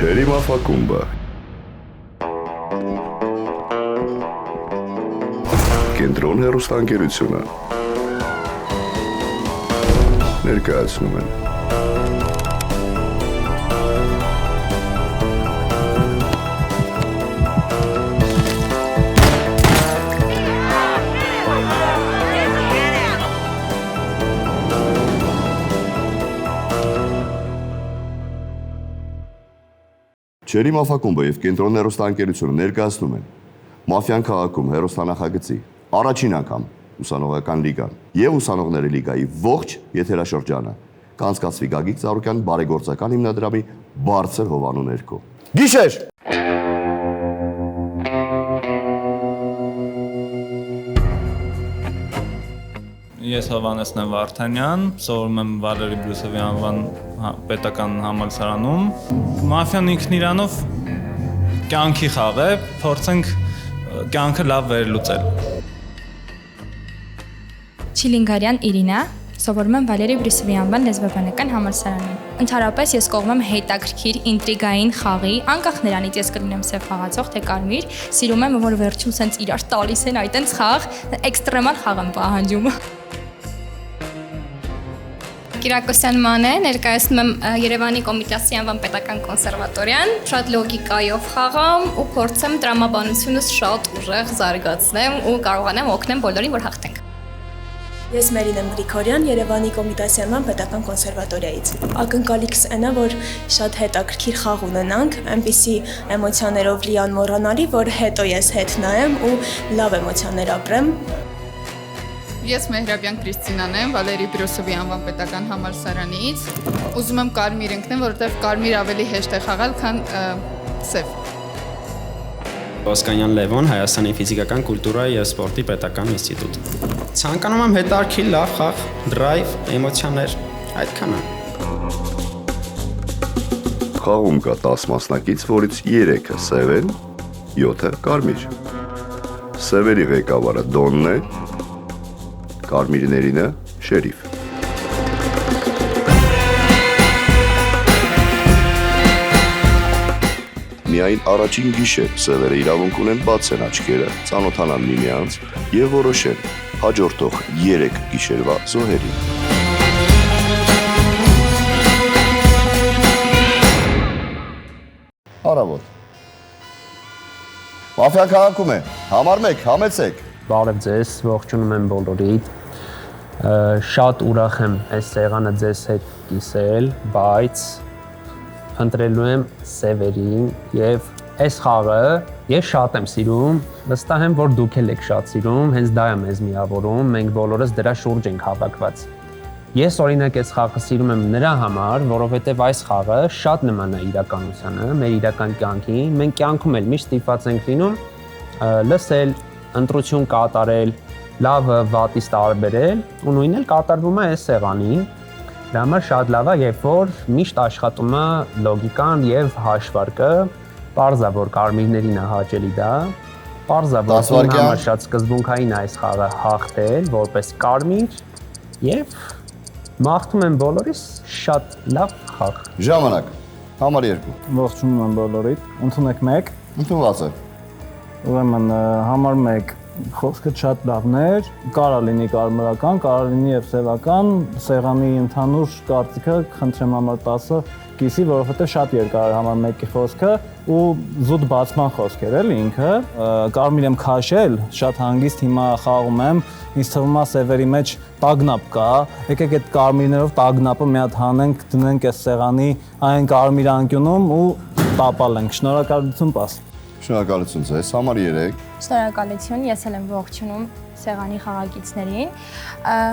Չերի մաֆակումբը Կենտրոն հեռուստաընկերությունը ներկայացնում են Չերի մաֆակումբը եւ Կենտրոն հեռուստաընկերությունը ներկայացնում են Մաֆիան քաղաքում հեռուստանախագծի առաջին անգամ ուսանողական լիգան եւ ուսանողների լիգայի ողջ եթերաշրջանը կանցկացվի Գագիկ Ծառուկյան բարեգործական հիմնադրամի բարձր հովանու ներքո։ Գիշեր։ Ես Հովհաննես Վարդանյան, սովորում եմ Վալերի Բրուսովի անվան պետական համալսարանում։ Մաֆիան ինքն իրանով կյանքի խաղ է, փորձենք կյանքը լավ վերլուծել։ Չիլինգարյան Իրինա, սովորում եմ Վալերի Բրուսովի անվան լեզվաբանական համալսարանում։ Ընդհանրապես ես կողմ եմ հետաքրքիր ինտրիգային խաղի, անկախ նրանից ես կլինեմ սև խաղացող թե կարմիր, սիրում եմ, որ վերջում սենց իրար տալիս են այտենց խաղ, էքստրեմալ խաղ եմ պահանջում։ Կիրակոսյան Մանե, ներկայացնում եմ Երևանի Կոմիտասի անվան պետական կոնսերվատորիան, շատ լոգիկայով խաղամ ու փորձեմ տրամաբանությունս շատ ուժեղ զարգացնեմ ու կարողանամ օգնեմ բոլորին, որ հաղթենք։ Ես Մերին եմ Գրիգորյան, Երևանի Կոմիտասի անվան պետական կոնսերվատորիայից։ Ակնկալիքս այնա, որ շատ հետաքրքիր խաղ ունենանք, այնպիսի էմոցիաներով լի անմոռանալի, որ հետո ես հետ նայեմ ու լավ էմոցիաներ ապրեմ։ Ես Մեհրաբյան Կրիստինան եմ, Վալերի Բրուսովի անվան պետական համալսարանից։ Ուզում եմ կարմիր ընկնեմ, որովհետև կարմիր ավելի հեշտ է խաղալ, քան սև։ Օսկանյան Լևոն, Հայաստանի ֆիզիկական կուլտուրայի և սպորտի պետական ինստիտուտ։ Ցանկանում եմ հետաքրքիր լավ խաղ, դրայվ, էմոցիաներ, այդքանը։ Խաղում կա 10 մասնակից, որից 3-ը սև են, 7-ը կարմիր։ Սևերի ղեկավարը Դոնն է, կարմիրներինը Շերիֆ։ Միայն առաջին գիշեր սևերը իրավունք ունեն բացեն աչքերը, ծանոթանան միմյանց եւ որոշեն հաջորդող 3 գիշերվա զոհերին։ Արավոտ։ Մաֆիան քաղաքում է, համար 1, համեցեք։ Բարև ձեզ, ողջունում եմ բոլորիդ։ Շատ ուրախ եմ այս սեղանը ձեզ հետ կիսել, բայց ընտրելու եմ սևերին եւ այս խաղը ես շատ եմ սիրում, վստահ եմ, որ դուք էլ եք շատ սիրում, հենց դա է մեզ միավորում, մենք բոլորս դրա շուրջ ենք հավաքված։ Ես օրինակ այս խաղը սիրում եմ նրա համար, որովհետեւ այս խաղը շատ նման է իրականությանը, մեր իրական կյանքին, մենք կյանքում էլ միշտ ստիպված ենք լինում լսել, ընտրություն կատարել, լավը վատից տարբերել ու նույնն էլ կատարվում է այս սեղանին։ Դա համար շատ լավ է, երբ որ միշտ աշխատում է լոգիկան եւ հաշվարկը, պարզա որ կարմիրներին է հաճելի դա, պարզա որ ինձ համար շատ սկզբունքային այս խաղը հաղթել որպես կարմիր եւ մաղթում եմ բոլորիս շատ լավ խաղ։ Ժամանակ, համար 2։ Ողջունում եմ բոլորիդ, ընդունեք 1։ Ընդունված է։ Ուրեմն համար 1 խոսքը շատ լավն էր, կարա լինի կարմրական, կարա լինի եւ սևական, սեղանի ընդհանուր կարծիքը խնդրեմ համար 10-ը կիսի, որովհետեւ շատ երկար էր համար 1-ի խոսքը ու զուտ բացման խոսք էր էլի ինքը, կարմիր եմ քաշել, շատ հանգիստ հիմա խաղում եմ, ինձ թվում է սևերի մեջ տագնապ կա, եկեք այդ կարմիրներով տագնապը մի հատ հանենք, դնենք այս սեղանի այն կարմիր անկյունում ու տապալենք, շնորհակալություն պաս։ Շնորհակալություն ձեզ, համար 3։ Շնորհակալություն, ես էլ եմ ողջունում սեղանի խաղակիցներին։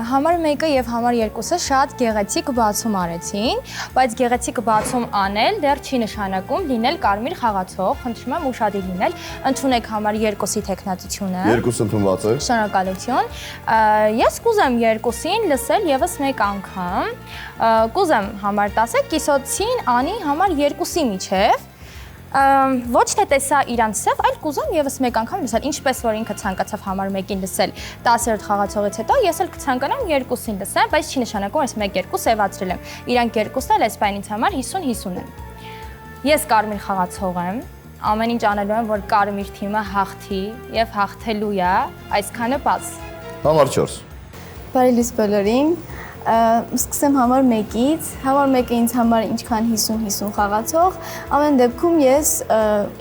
Համար 1-ը եւ համար 2-ը շատ գեղեցիկ բացում արեցին, բայց գեղեցիկ բացում անել դեռ չի նշանակում լինել կարմիր խաղացող, խնդրում եմ ուշադիր լինել, ընդունեք համար 2-ի տեխնատությունը։ 2 ընդունված է։ Շնորհակալություն։ Ես կուզեմ 2-ին լսել եւս 1 անգամ։ Կուզեմ համար 10-ը կիսոցին անի համար 2-ի միջև։ Ոչ թե տեսա իրան սև, այլ կուզեմ եւս 1 անգամ լսել, ինչպես որ ինքը ցանկացավ համար 1-ին լսել 10-րդ խաղացողից հետո, ես էլ կցանկանամ 2-ին լսել, բայց չի նշանակում, ես 1-2 սևացրել եմ։ Իրանք 2-ն էլ այս բանից համար 50-50 են։ Ես կարմիր խաղացող եմ։ Ամեն ինչ անելու եմ, որ կարմիր թիմը հաղթի եւ հաղթելու է, այսքանը բաց։ Համար 4։ Բարի լույս բոլորին։ Սկսեմ համար 1-ից։ Համար 1-ը ինձ համար ինչքան 50-50 խաղացող, ամեն դեպքում ես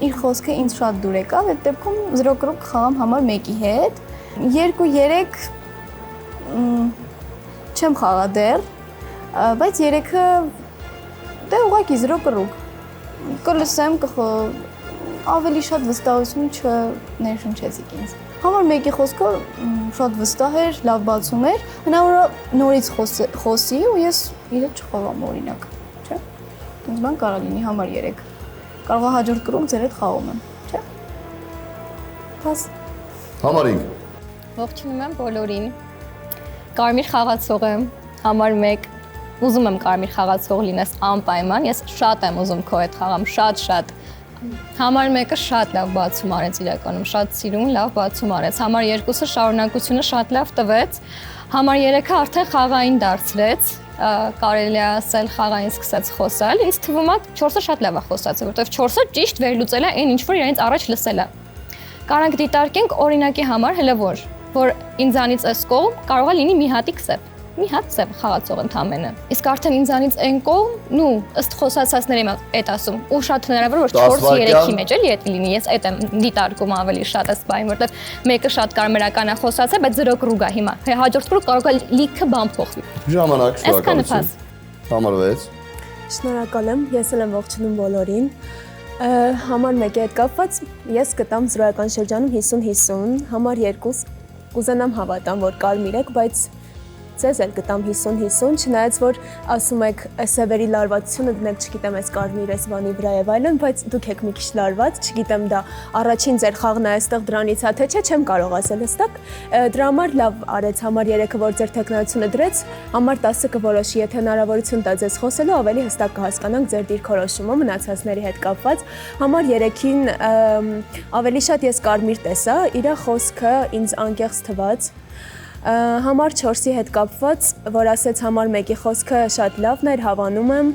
իր խոսքը ինձ շատ դուր եկավ, այդ դեպքում 0 կրուկ խաղամ համար 1-ի հետ։ 2-3 չեմ խաղա դեռ, բայց 3-ը դե ուղղակի 0 կրուկ։ Կլսեմ, ավելի շատ վստահություն չներշնչեցիք ինձ։ Համար 1-ի խոսքը շատ վստահ էր, լավ բացում էր, հնարավոր է նորից խոսի ու ես իրը չխաղամ օրինակ, չէ՞։ Ինձ բան կարա լինի համար 3։ Կարող է հաջորդ կրում ձեր հետ խաղում եմ, չէ՞։ Փաս։ Համար 5։ Ողջունում եմ բոլորին։ Կարմիր խաղացող եմ, համար 1։ Ուզում եմ կարմիր խաղացող լինես անպայման, ես շատ եմ ուզում քո հետ խաղամ, շատ։ Համար 1-ը շատ լավ բացում արեց իրականում, շատ սիրուն, լավ բացում արեց։ Համար 2-ը շարունակությունը շատ լավ տվեց։ Համար 3-ը արդեն խաղային դարձրեց, կարելի է ասել խաղային սկսեց խոսալ։ Ինձ թվում է 4-ը շատ լավ է խոսացել, որովհետև 4-ը ճիշտ վերլուծել է այն ինչ որ իրենից առաջ լսել է։ Կարանք դիտարկենք օրինակի համար հələ որ ինձանից այս կողմ կարող է լինի մի հատիկ սև։ Մի հատ սև խաղացող ընդամենը։ Իսկ արդեն ինձանից այն կողմ, ըստ խոսացածների եմ այդ ասում, ու շատ հնարավոր որ 4-3-ի մեջ էլի էդ լինի, ես այդ եմ դիտարկում ավելի շատ այս բանը, որովհետև մեկը շատ կարմրական է խոսացել, բայց 0 կրուկ է հիմա։ Հաջորդ կրուկ կարող է լիքը բան փոխվի։ Ժամանակ, շնորհակալություն։ Համար 6։ Շնորհակալ եմ, ես էլ եմ ողջունում բոլորին։ Համար 1-ի հետ կապված ես կտամ զրոյական շրջանում 50-50, համար 2 կուզենամ հավատամ, որ կարմիր եք, բայց Ձեզ էլ կտամ 50-50, չնայած որ ասում եք սևերի լարվածությունը դնեք, չգիտեմ, այս կարմիր այս բանի վրա եւ այլն, բայց դուք եք մի քիչ լարված, չգիտեմ դա առաջին ձեր խաղն է այստեղ դրանից է թե չէ, չեմ կարող ասել հստակ։ Դրա համար լավ արեց համար 3-ը, որ ձեր տեխնոլոգիությունը դրեց, համար 10-ը կորոշի, եթե հնարավորություն տա ձեզ խոսելու, ավելի հստակ կհասկանանք ձեր դիրքորոշումը մնացածների հետ կապված։ Համար 3-ին ավելի շատ ես կարմիր տեսա, իր խոսքը ինձ անկեղծ թվաց։ Համար 4-ի հետ կապված, որ ասեց համար 1-ի խոսքը շատ լավն էր, հավանում եմ,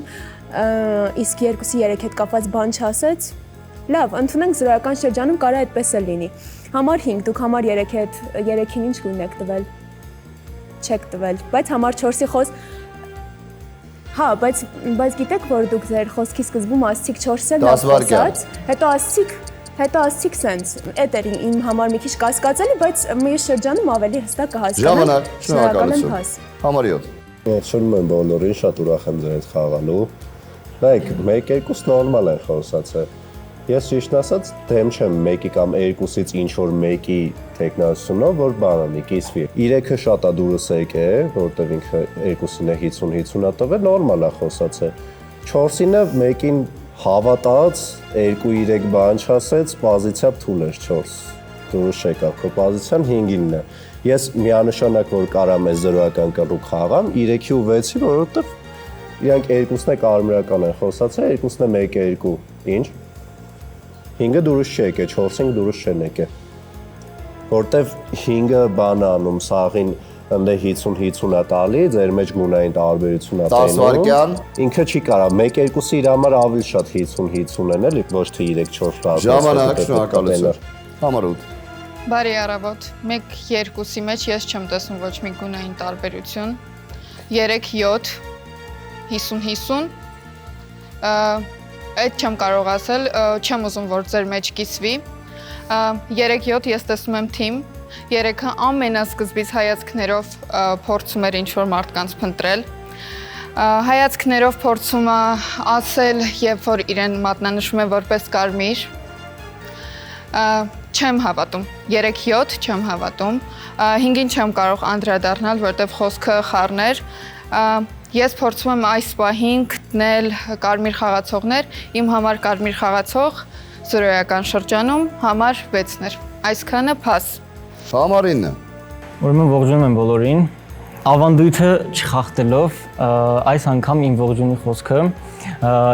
իսկ 2-ի 3 հետ կապված բան չասեց, լավ, ընդունենք զրոյական շրջանում կարա այդպես էլ լինի։ Համար 5, դուք համար 3-ին ինչ գույն եք տվել, չեք տվել, բայց համար 4-ի հա, բայց գիտեք, որ դուք ձեր խոսքի սկզբում ասցիք 4-ը լավ խոսած, հետո ասցիք սենց, էդ էր իմ համար մի քիչ կասկածելի, բայց մի շրջանում ավելի հստակ կհասկանամ։ Ժամանակ, շնորհակալություն։ Համար 7։ Ողջունում եմ բոլորին, շատ ուրախ եմ ձեր հետ խաղալու։ Նայեք, 1-2 նորմալ են խոսացել։ Ես ճիշտն ասած դեմ չեմ 1-ի կամ 2-ից ինչ որ 1-ի տեխնոլոգիայով, որ բանանի, կիսվի։ 3-ը շատ է դուրս եկե, որտեղ ինքը 2-ին է 50-50 տվել, նորմալ է խոսացել։ 4-ին է 1-ին հավատաց, 2-3 բան չասեց, պոզիցիա թույլ էր 4։ Դուրս եկավ, քո պոզիցիան 5-ինն է։ Ես միանշանակ որ կարամ այս զրոյական կռուկ խաղամ 3-ի ու 6-ի, որովհետև իրանք 2-ն է կարմրական են խոսացել, 2-ն է 1-2, ինչ։ 5-ը դուրս չեկե, 4-ին դուրս չեն եկե։ Որտեվ 5-ը բան անում, սաղին ընդ 50-50 է տալի, ձեր մեջ գունային տարբերություն է տենում։ 10 վայրկյան։ Ինքը չի կարա 1-2-ի իր համար ավելի շատ 50-50 են, էլի, ոչ թե 3-4 տարբերություն։ Ժամանակ, շնորհակալություն։ Համար 8։ Բարի առավոտ։ 1-2-ի մեջ ես չեմ տեսնում ոչ մի գունային տարբերություն։ 3-7 50-50 Այդ չեմ կարող ասել, չեմ ուզում որ ձեր մեջ կիսվի։ 3-7 ես տեսնում եմ թիմ, 3-ը ամենասկզբից հայացքներով փորձում էր ինչ-որ մարդկանց փնտրել։ Հայացքներով փորձում է ասել, երբ որ իրեն մատնանշում է որպես կարմիր։ Չեմ հավատում, 3-7 չեմ հավատում, 5-ին չեմ կարող անդրադառնալ, որտեղ խոսքը խառներ։ Ես փորձում եմ այս պահին գտնել կարմիր խաղացողներ, իմ համար կարմիր խաղացող զրոյական շրջանում համար 6-ներ, այսքանը փաս։ Համար 9։ Ուրեմն ողջունում եմ բոլորին, ավանդույթը չխախտելով, այս անգամ իմ ողջունի խոսքը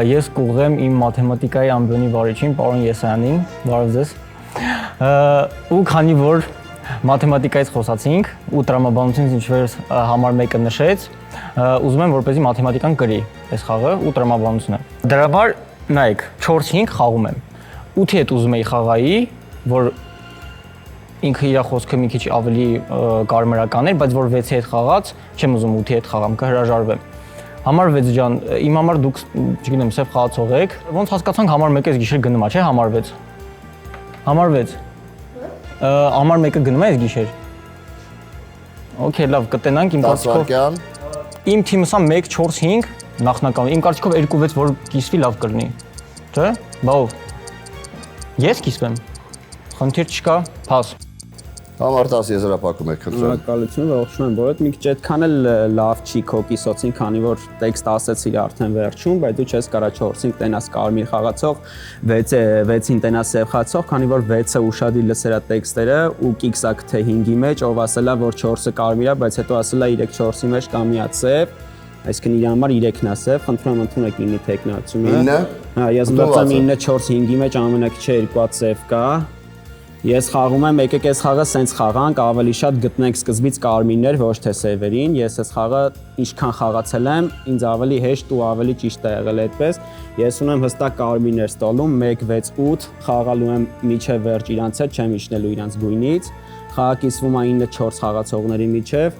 ես կուղղեմ իմ մաթեմատիկայի ամբիոնի վարիչին, պարոն Եսայանին, բարև ձեզ, ու քանի որ մաթեմատիկայից խոսացինք ու տրամաբանությունից ինչ-որ համար 1-ը նշեց, ուզում եմ որպեսզի մաթեմատիկան գրի այս խաղը ու տրամաբանությունը։ Դրա համար նայեք, 4-5 խաղում եմ։ 8-ի հետ ուզում էի խաղայի, որ ինքը իր խոսքը մի քիչ ավելի կարմրական էր, բայց որ 6-ի հետ խաղած, չեմ ուզում 8-ի հետ խաղամ, կհրաժարվեմ։ Համար 6 ջան, իմ համար դուք, չգիտեմ, սև խաղացող եք։ Ոնց հասկացանք համար 1-ը գիշեր գնում է, չէ՞, համար 6։ Համար 6։ Համար 1-ը գնում է այս գիշեր։ Okay, լավ, կտենանք իմ կարծիքով։ Իմ թիմը սա 1-4-5 նախնական։ Իմ կարծիքով 2-6 որ կիսվի լավ կլինի։ Չէ՞։ Բավ։ Ես կիսվեմ։ Խնդիր չկա, փաս։ Համար 10 եզրափակում եք խնդրեմ։ Շնորհակալություն, ողջունում եմ, որովհետեւ մի քիչ այդքան էլ լավ չի քո կիսոցին, քանի որ տեքստ ասեցիր արդեն վերջում, բայց դու չես կարա 4-5 տենաս կարմիր խաղացող, 6-ին տենաս սև խաղացող, քանի որ 6-ը ուշադիր լսել է տեքստերը ու կիքսակ թե 5-ի մեջ, ով ասելա որ 4-ը կարմիր է, բայց հետո ասելա 3-4-ի մեջ կա միա սև, այսինքն իր համար 3-ն է սև, խնդրում եմ ընդունեք 9-ի տեխնացիությունը։ 9-ը։ Հա, ես մտածում եմ 9-4-5-ի մեջ ամենակիչը 2 հատ սև կա։ Ես խաղում եմ, եկեք այս խաղը սենց խաղանք, ավելի շատ գտնենք սկզբից կարմիրներ, ոչ թե սևերին։ Ես այս խաղը ինչքան խաղացել եմ, ինձ ավելի հեշտ ու ավելի ճիշտ է եղել այդպես։ Ես ունեմ հստակ կարմիրներ ստոլում, 1-6-8, խաղալու եմ միջև վերջ իրանց հետ, չեմ իջնելու իրանց գույնից։ Խաղը կիսվում է 9-4 խաղացողների միջև,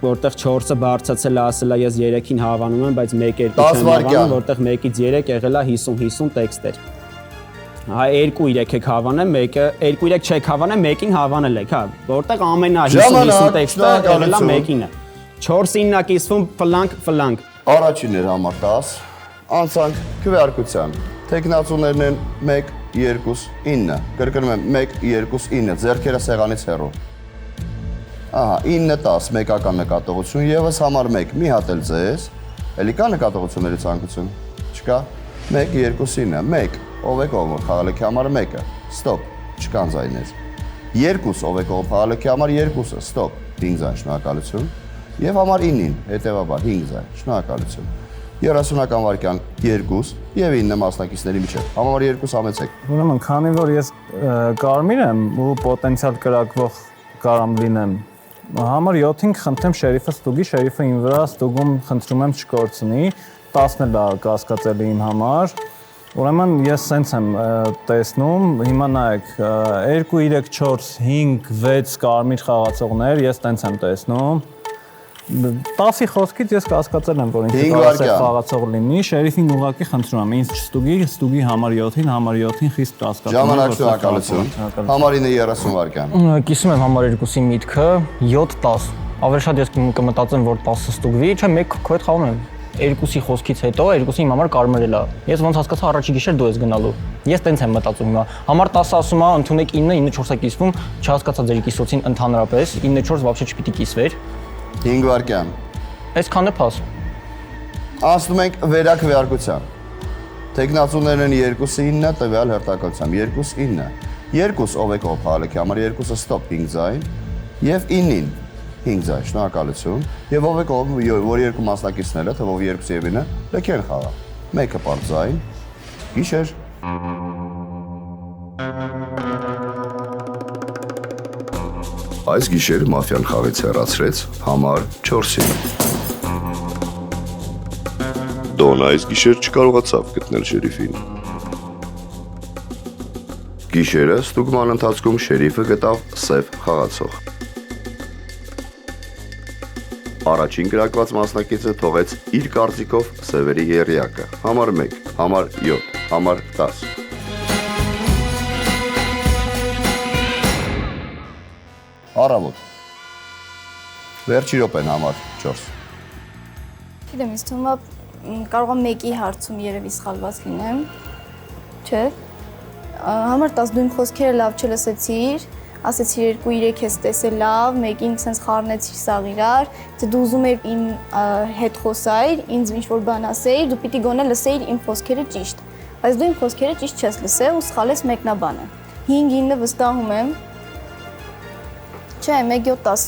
որտեղ 4-ը բարձացել է, ասել է ես 3-ին հավանում եմ, բայց 1-2 չեմ հավանում, որտեղ 1-ից 3 եղել է 50-50 տեքստեր։ Հա 2-3 եք հավանել, 2-3 չեք հավանել, 1-ին հավանել եք, հա, որտեղ ամենա 50-50 տեքստը եղել է 1-ինը։ 4-9-ն է կիսվում ֆլանկ։ Առաջինն էր համար 10, անցանք քվեարկության։ Տեխնացուներն են 1, 2, 9։ Կրկնում եմ 1, 2, 9, ձեռքերը սեղանից հեռու։ Ահա, 9-10 մեկական նկատողություն եւս համար 1, մի հատ էլ ձեզ։ Էլի կա նկատողությունների ցանկություն։ Չկա։ 1, 2, 9, 1 ով է կողմը խաղալիքի համար 1-ը, ստոպ, չկան ձայներ։ 2 ով է կողմ խաղալիքի համար 2-ը, ստոպ, 5 ձայն, շնորհակալություն։ Եվ համար 9-ին, հետևաբար 5 ձայն, շնորհակալություն։ 30-ական վայրկյան 2 եւ 9 մասնակիցների միջեւ։ Համար 2 համեցեք։ Ուրեմն, քանի որ ես կարմիր եմ ու պոտենցիալ կրակվող կարամ լինեմ, համար 7-ին խնդրեմ շերիֆը ստուգի, շերիֆը ին վրա ստուգում խնդրում եմ չկորցնի, 10-ն էլ է կասկածելի իմ համար։ Ուրեմն ես սենց եմ տեսնում, հիմա նայեք 2, 3, 4, 5, 6 կարմիր խաղացողներ, ես տենց եմ տեսնում։ 10-ի խոսքից ես կասկածել եմ, որ ինքը կարասեղ խաղացող լինի, շերիֆին ուղղակի խնդրում եմ, ինձ չստուգի համար 7-ին, համար 7-ին խիստ կասկածում եմ։ Ժամանակ շնորհակալություն։ Համար 9-ը 30 վայրկյան։ Կիսում եմ համար 2-ի միտքը 7-10։ Ավելի շատ ես կմտածեմ, որ 10-ը ստուգվի, չէ, 1 քո հետ խաղում եմ։ 2-ի խոսքից հետո 2-ը իմ համար կարմրել է։ Ես ոնց հասկացա առաջի գիշեր դու ես գնալու։ Ես տենց եմ մտածում հիմա։ Համար 10-ը ասում է ընդունեք 9, 9-4-ը կիսվում, չհասկացա ձեր կիսոցին ընդհանրապես, 9-4 вообще չպիտի կիսվեր։ 5 վայրկյան։ Այսքանը փաս։ Անցնում ենք վերակվեարկության։ Տեխնացուներն են 2-9 տվյալ հերթականությամբ 2-9։ 2 ով է կողմ խաղալիքի համար 2-ը ստոպ 5 ձայն եւ 9-ին 5 ձայն, շնորհակալություն։ Եվ ով է կողմ, որ երկու մասնակիցները, թվով 2 եւ 9, լքեն խաղա։ Մեկը պարզ ձայն, գիշեր։ Այս գիշեր մաֆիան խաղից հեռացրեց համար 4-ին։ Դոնը այս գիշեր չկարողացավ գտնել շերիֆին։ Գիշերը ստուգման ընթացքում շերիֆը գտավ սև խաղացող։ Առաջին գրակված մասնակիցը թողեց իր կարծիքով սևերի եռյակը, համար 1, համար 7, համար 10։ Առավոտ։ Վերջի րոպեն համար 4։ Գիտեմ, ինձ թվում է կարող եմ 1-ի հարցում երևի սխալված լինեմ։ Չէ։ Համար 10 դու իմ խոսքերը լավ չլսեցիր, ասեցիր 2-3 ես տեսել լավ, 1-ին sense խառնեցիր սաղ իրար, թե դու ուզում ես իմ հետ խոսայիր, ինձ ինչ-որ բան ասեիր, դու պիտի գոնե լսեիր իմ խոսքերը ճիշտ։ Բայց դու իմ խոսքերը ճիշտ չես լսել ու սխալես մեկնաբանը։ 5-9 վստահում եմ։ Չէ, 1-7-10։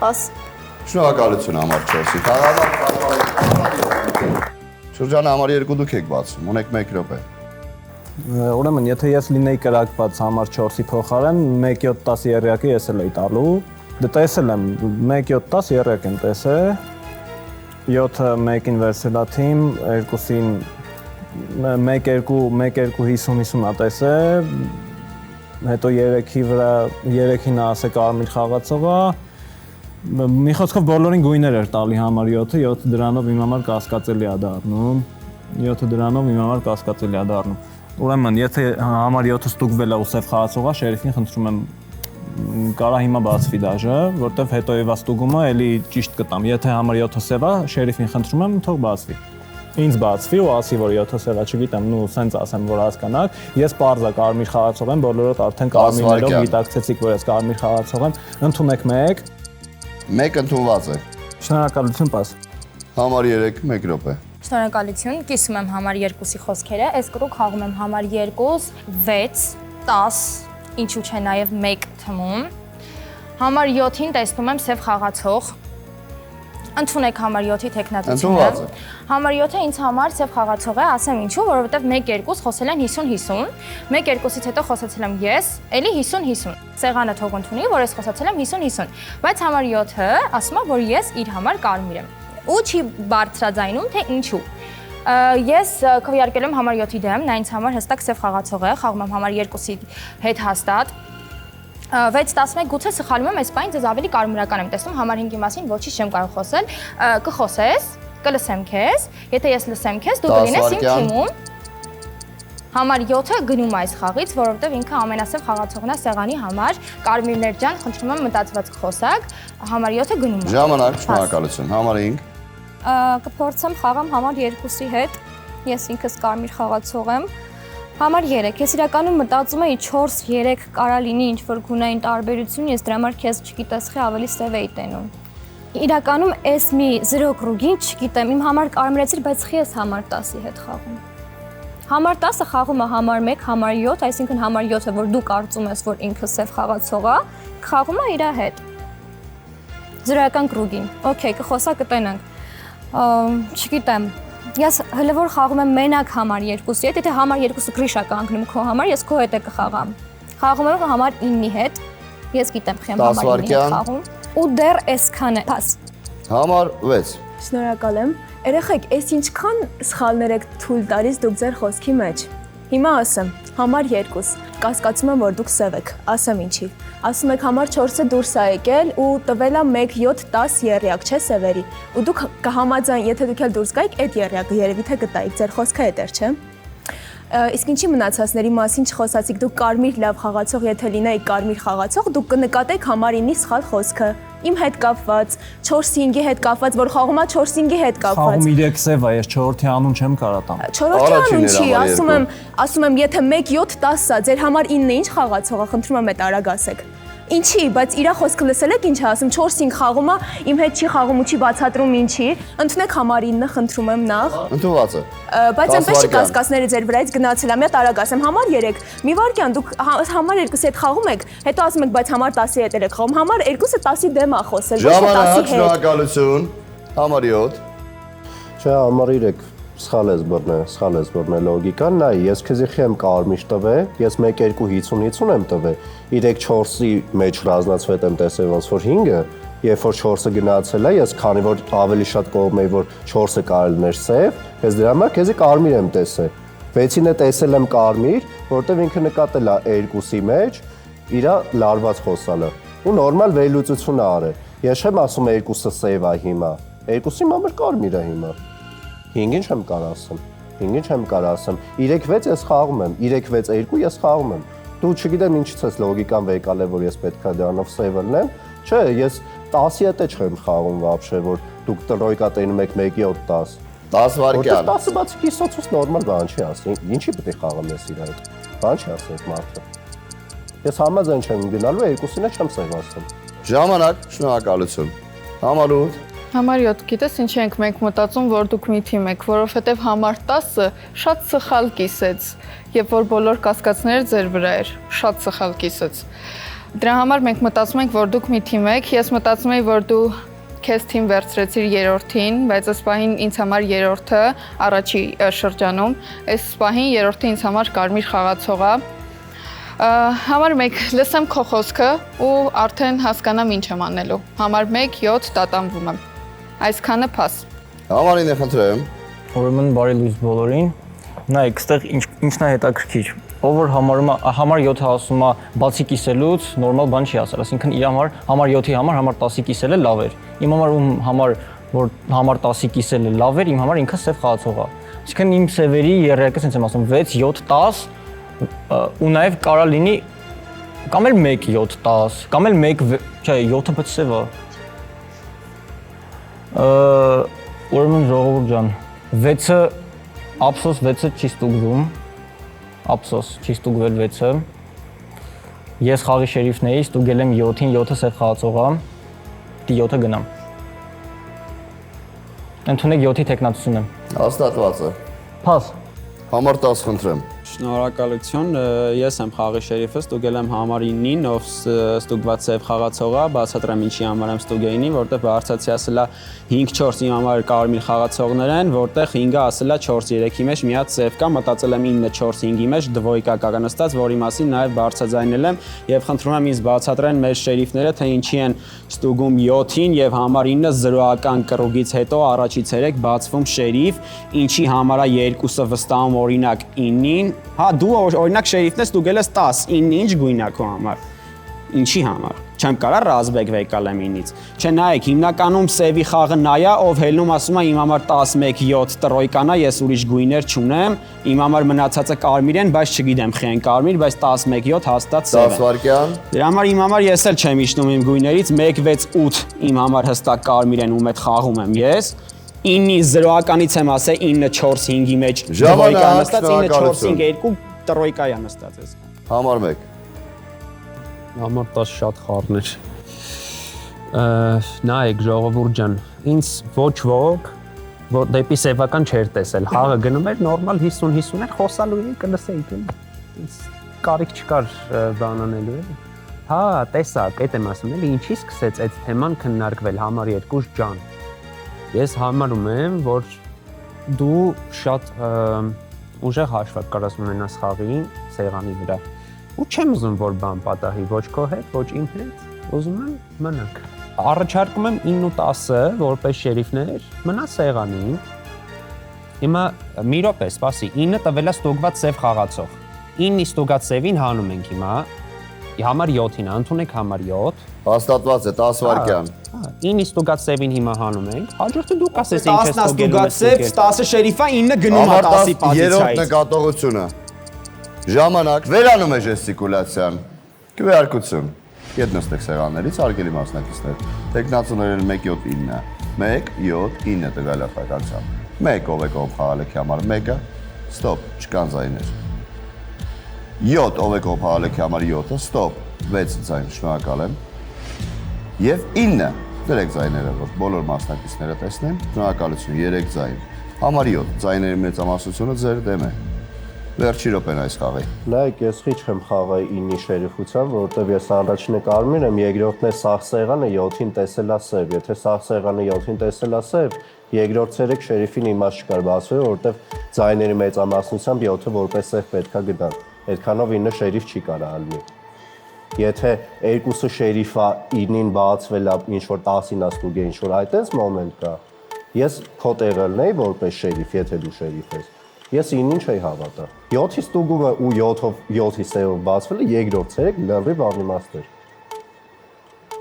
Պաս։ Շնորհակալություն համար 4-ի։ Շրջանը համար 2 դուք եք բացում, ունեք 1 րոպե։ Ուրեմն, եթե ես լինեի կրակված համար 4-ի փոխարեն, 1-7-10 եռյակը ես էլ էի տալու։ Դե տեսել եմ, 1-7-10 եռյակ եմ տեսել։ 7-ը 1-ին վերցել է թիմ, 2-ին 1-2-50-50 ատես է, հետո 3-ի վրա 3-ին ասե կարմիր խաղացողա, մի խոսքով բոլորին գույներ էր տալի համար 7-ը, 7 դրանով իմ համար կասկածելի է դառնում, 7 դրանով իմ համար կասկածելի է դառնում։ Ուրեմն, եթե համար 7-ը ստուգվել է ու սև խաղացողա, շերիֆին խնդրում եմ կարա հիմա բացվի դաժե, որտեվ հետո եւա ստուգումը էլի ճիշտ կտամ։ Եթե համար 7-ը սև է, շերիֆին խնդրում եմ թող բացվի։ Ինձ բացվի ու ասի, որ 7-ը սև է, չգիտեմ, նու սենց ասեմ, որ հասկանաք։ Ես պարզա կարմիր խաղացող եմ, բոլորդ արդեն կարմիրներով գիտակցեցիք, որ ես կարմիր խաղացող եմ։ Ընդունեք 1 ընդունված է։ Շնորհակալություն, պաս։ Համար 3 1 րոպե։ Շնորհակալություն, կիսում եմ համար 2-ի խոսքերը, այս կրուկ խաղում եմ համար 2, 6, 10, ինչու՞ չէ նաև 1 թմում։ Համար 7-ին տեսնում եմ սև խաղացող։ Ընդունեք համար 7-ի տեխնատությունը։ Համար 7-ը ինձ համար սև խաղացող է, ասեմ ինչու, որովհետև 1-2 խոսել են 50-50, 1-2-ից հետո խոսացել եմ ես, էլի 50-50։ Սեղանը թող ընդունի, որ ես խոսացել եմ 50-50, բայց համար 7-ը ասում է, որ ես իր համար կարմիր եմ։ Ու չի բարձրաձայնում, թե ինչու։ Ես քվեարկել եմ համար 7-ի դեմ, նա ինձ համար հստակ սև խաղացող է, խաղում եմ համար 2-ի հետ հաստատ։ 6-11 գուցե սխալվում եմ, այս պայն ձեզ ավելի կարմրական եմ տեսնում, համար 5-ի մասին ոչինչ չեմ կարող խոսել, կխոսես, կլսեմ քեզ, եթե ես լսեմ քեզ, դու կլինես իմ թիմում։ Համար 7-ը գնում այս խաղից, որովհետև ինքը ամենասև խաղացողն է սեղանի համար, կարմիրներ ջան, խնդրում եմ մտածված խոսակ, համար 7-ը գնում է։ Ժամանակ, շնորհակալություն, համար 5։ Կփորձեմ խաղամ համար 2-ի հետ, ես ինքս կարմիր խաղացող եմ։ Համար 3, ես իրականում մտածում էի 4-3 կարա լինի ինչ-որ գունային տարբերություն, ես դրա համար քեզ չգիտեսխի ավելի սև էի տենում։ Իրականում այս մի 0 կրուգին չգիտեմ, իմ համար կարմրեցիր, բայց խի ես համար 10-ի հետ խաղում։ Համար 10-ը խաղում է համար 1, համար 7, այսինքն համար 7-ը, որ դու կարծում ես, որ ինքը սև խաղացող է, խաղում է իր հետ։ 0-ական կրուգին, օքեյ, կխոսա կտենանք։ Չգիտեմ, ես հələ որ խաղում եմ մենակ համար 2-ի հետ, եթե համար 2-ը գրիշա կանգնում քո համար, ես քո հետ է կխաղամ։ Խաղում եմ համար 9-ի հետ, ես գիտեմ խի եմ համար 9-ի հետ խաղում, ու դեռ այսքան է, պաս։ Համար 6։ Շնորհակալ եմ։ Երեխեք, այս ինչքան սխալներ եք թույլ տալիս դուք ձեր խոսքի մեջ։ Հիմա ասեմ, համար 2, կասկածում եմ, որ դուք սև եք, ասեմ ինչի։ Ասում եք համար 4-ը դուրս է եկել ու տվել է 1, 7, 10 եռյակ, չէ սևերի։ Ու դուք կհամաձայն, եթե դուք էլ դուրս գայիք, այդ եռյակը երևի թե գտայիք, ձեր խոսքը հետ էր, չէ։ Իսկ ինչի մնացածների մասին չխոսացիք, դուք կարմիր լավ խաղացող, եթե լինեիք կարմիր խաղացող, դուք կնկատեք համար 9-ի սխալ խոսքը։ Իմ հետ կապված, 4-5-ի հետ կապված, որ խաղում է 4-5-ի հետ կապված։ Խաղում 3 սև է, ես 4-ի անուն չեմ կարա տամ։ 4-ի անուն չի, ասում եմ, եթե 1, 7, 10-ը, ձեր համար 9-ը ինչ խաղացող է, խնդրում եմ այդ արագ ասեք։ Ինչի, բայց իրա խոսքը լսել եք ինչ ասում, 4-5 խաղում է, իմ հետ չի խաղում ու չի բացատրում ինչի։ Ընդունեք համար 9-ը, խնդրում եմ նախ։ Ընդունված է։ Բայց այնպես չի կասկածները ձեր վրայից գնացել, ամյա տարակ ասեմ, համար 3, մի վարքյան դուք համար 2-ի հետ խաղում եք, հետո ասում եք, բայց համար 10-ի հետ եք խաղում, համար 2-ը 10-ի դեմ է խոսել, ոչ թե 10-ի հետ։ Շնորհակալություն, համար 7։ Չէ, համար 3 սխալ ես բռնել լոգիկան, նայ, ես քեզի խի եմ կարմիր տվել, ես 1-2-50-50 եմ տվել, 3-4-ի մեջ ռազմացվետ եմ տեսել ոնց որ 5-ը, երբ որ 4-ը գնացել է, ես քանի որ ավելի շատ կողմ էի, որ 4-ը կարելի ներ սև, ես դրա համար քեզի կարմիր եմ տեսել։ 6-ին է տեսել եմ կարմիր, որտեվ ինքը նկատել է 2-ի մեջ իր լարված խոսալը։ Ու նորմալ վերլուծություն է արել։ Ես չեմ ասում 2-ը սև է հիմա, 2-ի համար կարմիր է հիմա։ 5-ին չեմ կարող ասեմ, 3-6 ես խաղում եմ, 3-6-2 ես խաղում եմ։ Դու չգիտեմ ինչից ես լոգիկան վեկալ է, որ ես պետք է դրանով սև լնեմ, չէ, ես 10-ի հետ չեմ խաղում վաբշե, որ դուք տրոյկա տենում եք 1-7-10։ 10 վայրկյան։ 10-ը բացի կիսոցուց նորմալ բան չի ասի, ինչի պետք է խաղամ ես իր հետ, բան չի ասի այդ մարդը։ Ես համաձայն չեմ գնալու, 2-ին չեմ սև ասում։ Ժամանակ, շնորհակալություն, համար 8։ Համար 7, գիտես ինչ ենք մենք մտածում, որ դուք մի թիմ եք, որովհետև համար 10-ը շատ սխալ կիսեց, երբ որ բոլոր կասկածները ձեր վրա էր, շատ սխալ կիսեց։ Դրա համար մենք մտածում ենք, որ դուք մի թիմ եք, ես մտածում էի, որ դու քեզ թիմ վերցրեցիր երրորդին, բայց այս պահին ինձ համար երրորդը առաջի շրջանում, այս պահին երրորդը ինձ համար կարմիր խաղացող է։ Համար 1 լսեմ քո խոսքը ու արդեն հասկանամ ինչ եմ անելու։ Համար 1 7 տատանվում եմ։ Այսքանը փաս։ Համար 9 խնդրեմ։ Ուրեմն բարի լույս բոլորին։ նայեք, այստեղ ինչն է հետաքրքիր։ Ով որ համարում է համար 7-ը ասում է բացի կիսելուց նորմալ բան չի ասել, այսինքն իր համար 7-ի համար 10-ի կիսելը լավ էր։ Իմ համար որ համար 10-ի կիսելը լավ էր, իմ համար ինքը սև խաղացող է։ Այսինքն իմ սևերի երրորդը sense եմ ասում 6 7 10 ու նաև կարա լինի կամ էլ 1 7 10 կամ էլ 1 չէ 7-ը բայց սև է։ Ուրեմն ժողովուրդ ջան 6-ը ափսոս 6-ը չի ստուգվում, ափսոս չի ստուգվել 6-ը։ Ես խաղի շերիֆն էի, ստուգել եմ 7-ին, 7-ը սև խաղացող է, դի 7-ը գնամ։ Ընդունեք 7-ի տեխնատությունը։ Հաստատված է։ Փաս։ Համար 10 խնդրեմ։ Շնորհակալություն, ես եմ խաղի շերիֆը, ստուգել եմ համար 9-ին, ով ստուգված սև խաղացող է, բացատրեմ ինչի համար եմ ստուգել 9-ին, որտեղ բարձրացի ասելա 5-4 իմ համար կարմիր խաղացողներ են, որտեղ 5-ը ասելա 4-3-ի մեջ մի հատ սև կա, մտածել եմ 9-4-5-ի մեջ դվոյկա կա նստած, որի մասին նաև բարձրաձայնել եմ եւ խնդրում եմ ինձ բացատրեն մեր շերիֆները, թե ինչի են ստուգում 7-ին եւ համար 9-ը 0-ական կռուգից հետո առաջից 3 բացվում շերիֆ, ինչի համար է 2-ը վստահում օրինակ 9-ին Հա դու օրինակ շերիֆն ես ստուգել ես 10, 9-ը ինչ գույն է քո համար։ Ինչի համար։ Չեմ կարա ռազբեկ վեկալ եմ 9-ից։ Չէ, նայեք, հիմնականում սևի խաղը նա է, ով հելնում ասում է իմ համար 11-7 տրոյկան է, ես ուրիշ գույներ չունեմ, իմ համար մնացածը կարմիր են, բայց չգիտեմ խեն կարմիր, բայց 11-7 հաստատ սև է։ 10 վայրկյան։ Դրա համար իմ համար ես էլ չեմ իջնում իմ գույներից, 1-6-8 իմ համար հստակ կարմիր են, ում հետ խաղում եմ ես։ 9-ի 0-ականից եմ ասել 9-4-5-ի մեջ դվոյկա նստած, 9-4-5-2 տրոյկա է նստած ես։ Համար 1։ Համար 10 շատ խառներ։ Նայեք ժողովուրդ ջան, ինձ ոչ ոք որ դեպի սևական չէր տեսել, հաղը գնում էր նորմալ 50-50 էր, խոսալու էի կլսեի, ինձ կարիք չկար բան անելու էլի։ Հա, տեսակ, այդ եմ ասում էլի, ինչի սկսեց այդ թեման քննարկվել համար 2 ջան։ Ես համարում եմ, որ դու շատ ուժեղ հաշվարկ կարաս ունենաս խաղի սեղանի վրա։ Ու չեմ ուզում, որ բան պատահի ոչ քո հետ, ոչ իմ հետ, ուզում եմ մնաք։ Առաջարկում եմ 9 ու 10-ը որպես շերիֆներ մնա սեղանին։ Հիմա մի րոպե, սպասի, 9-ը տվել է ստուգված սև խաղացող։ 9-ի ստուգած սևին հանում ենք հիմա։ Համար 7-ին, ընդունեք համար 7։ Հաստատված է 10 վայրկյան։ 9-ի ստուգած սևին հիմա հանում ենք։ Հաջորդը դուք ասես ինչ ես ստուգելու ես։ 10-ը շերիֆա, 9-ը գնում է 10-ի պոզիցիայից։ Երրորդ նկատողությունը։ Ժամանակ վերանում է ժեստիկուլյացիան։ Քվեարկություն։ Ետ նստեք սեղաններից, արգելի մասնակիցներ։ Տեխնացուներն 1-7-9։ 1-7-9 տվյալ արտակարգությամբ։ 1 ով է կողմ խաղալեքի համար 1-ը։ Ստոպ, չկան ձայներ։ 7 ով է կողմ խաղալեքի համար 7-ը, ստոպ, 6 ձայն, շնորհակալ եմ։ Եվ 9 դրեք ձայները, որ բոլոր մասնակիցները տեսնեն, շնորհակալություն 3 ձայն։ Համար 7 ձայների մեծամասնությունը ձեր դեմ է։ Վերջի րոպեն այս խաղի։ Նայեք, ես խիչ եմ խաղայի 9-ի շերիֆությամբ, որովհետև ես առաջինը կարմիր եմ, երկրորդն է սաղ սեղանը 7-ին տեսելա սև։ Եթե սաղ սեղանը 7-ին տեսելա սև, երկրորդ 3 շերիֆին իմաստ չկար բացվել, որովհետև ձայների մեծամասնությամբ 7-ը որպես սև պետքա գտան։ Այդքանով 9 շերիֆ չի կարա ալնի։ Եթե 2-ը շերիֆա 9-ին բացվել է, ինչ որ 10-ին աստուգե, ինչ որ այդպես մոմենտ կա, ես քո տեղը լնեի որպես շերիֆ, եթե դու շերիֆ ես։ Ես 9-ին չի հավատա։ 7-ի ստուգումը ու 7-ի սևով բացվելը երկրորդ 3 լրիվ անիմաստ էր։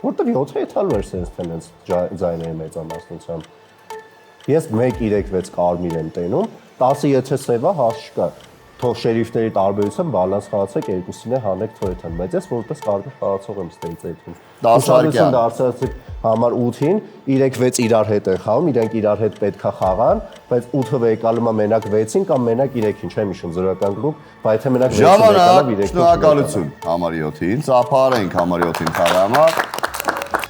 Որտեվ 7-ը եթալու էր սենց տենենց ձայների մեծամասնությամբ։ Ես 1-3-6 կարմիր եմ տենում, 10-ը եթե սև է, հաս չկա։ Թող շերիֆների տարբերությամբ բալանս խաղացեք, երկուսին է հանեք թոյթան, բայց ես որպես կարմիր խաղացող եմ ստեից այդում։ 10 վայրկյան դարձածեք համար 8-ին, 3-6 իրար հետ են խաղում, իրենք իրար հետ պետքա խաղան, բայց 8-ը վեկալում է մենակ 6-ին կամ մենակ 3-ին, չեմ հիշում զրոական գրուպ, բայց թե մենակ 6-ը վեկալով 3-ին։ Շնորհակալություն համար 7-ին, ծափարենք համար 7-ին խաղի համար։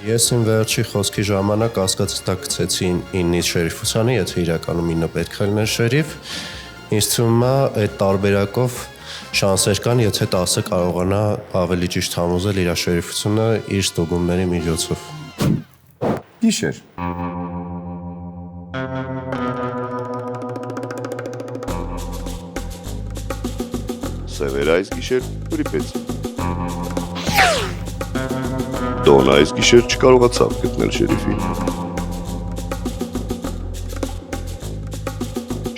Ես իմ վերջի խոսքի ժամանակ կասկածեցի 9-ի շերիֆությանը, եթե իրականում 9-ը պետք է լիներ շերիֆ։ Ինձ թվում է այդ տարբերակով շանսեր կան, եթե 10-ը կարողանա ավելի ճիշտ համոզել իր շերիֆությունը իր ստուգումների միջոցով։ Գիշեր։ Սևեր այս գիշեր պրիպեց։ Դոն այս գիշեր չկարողացավ գտնել շերիֆին։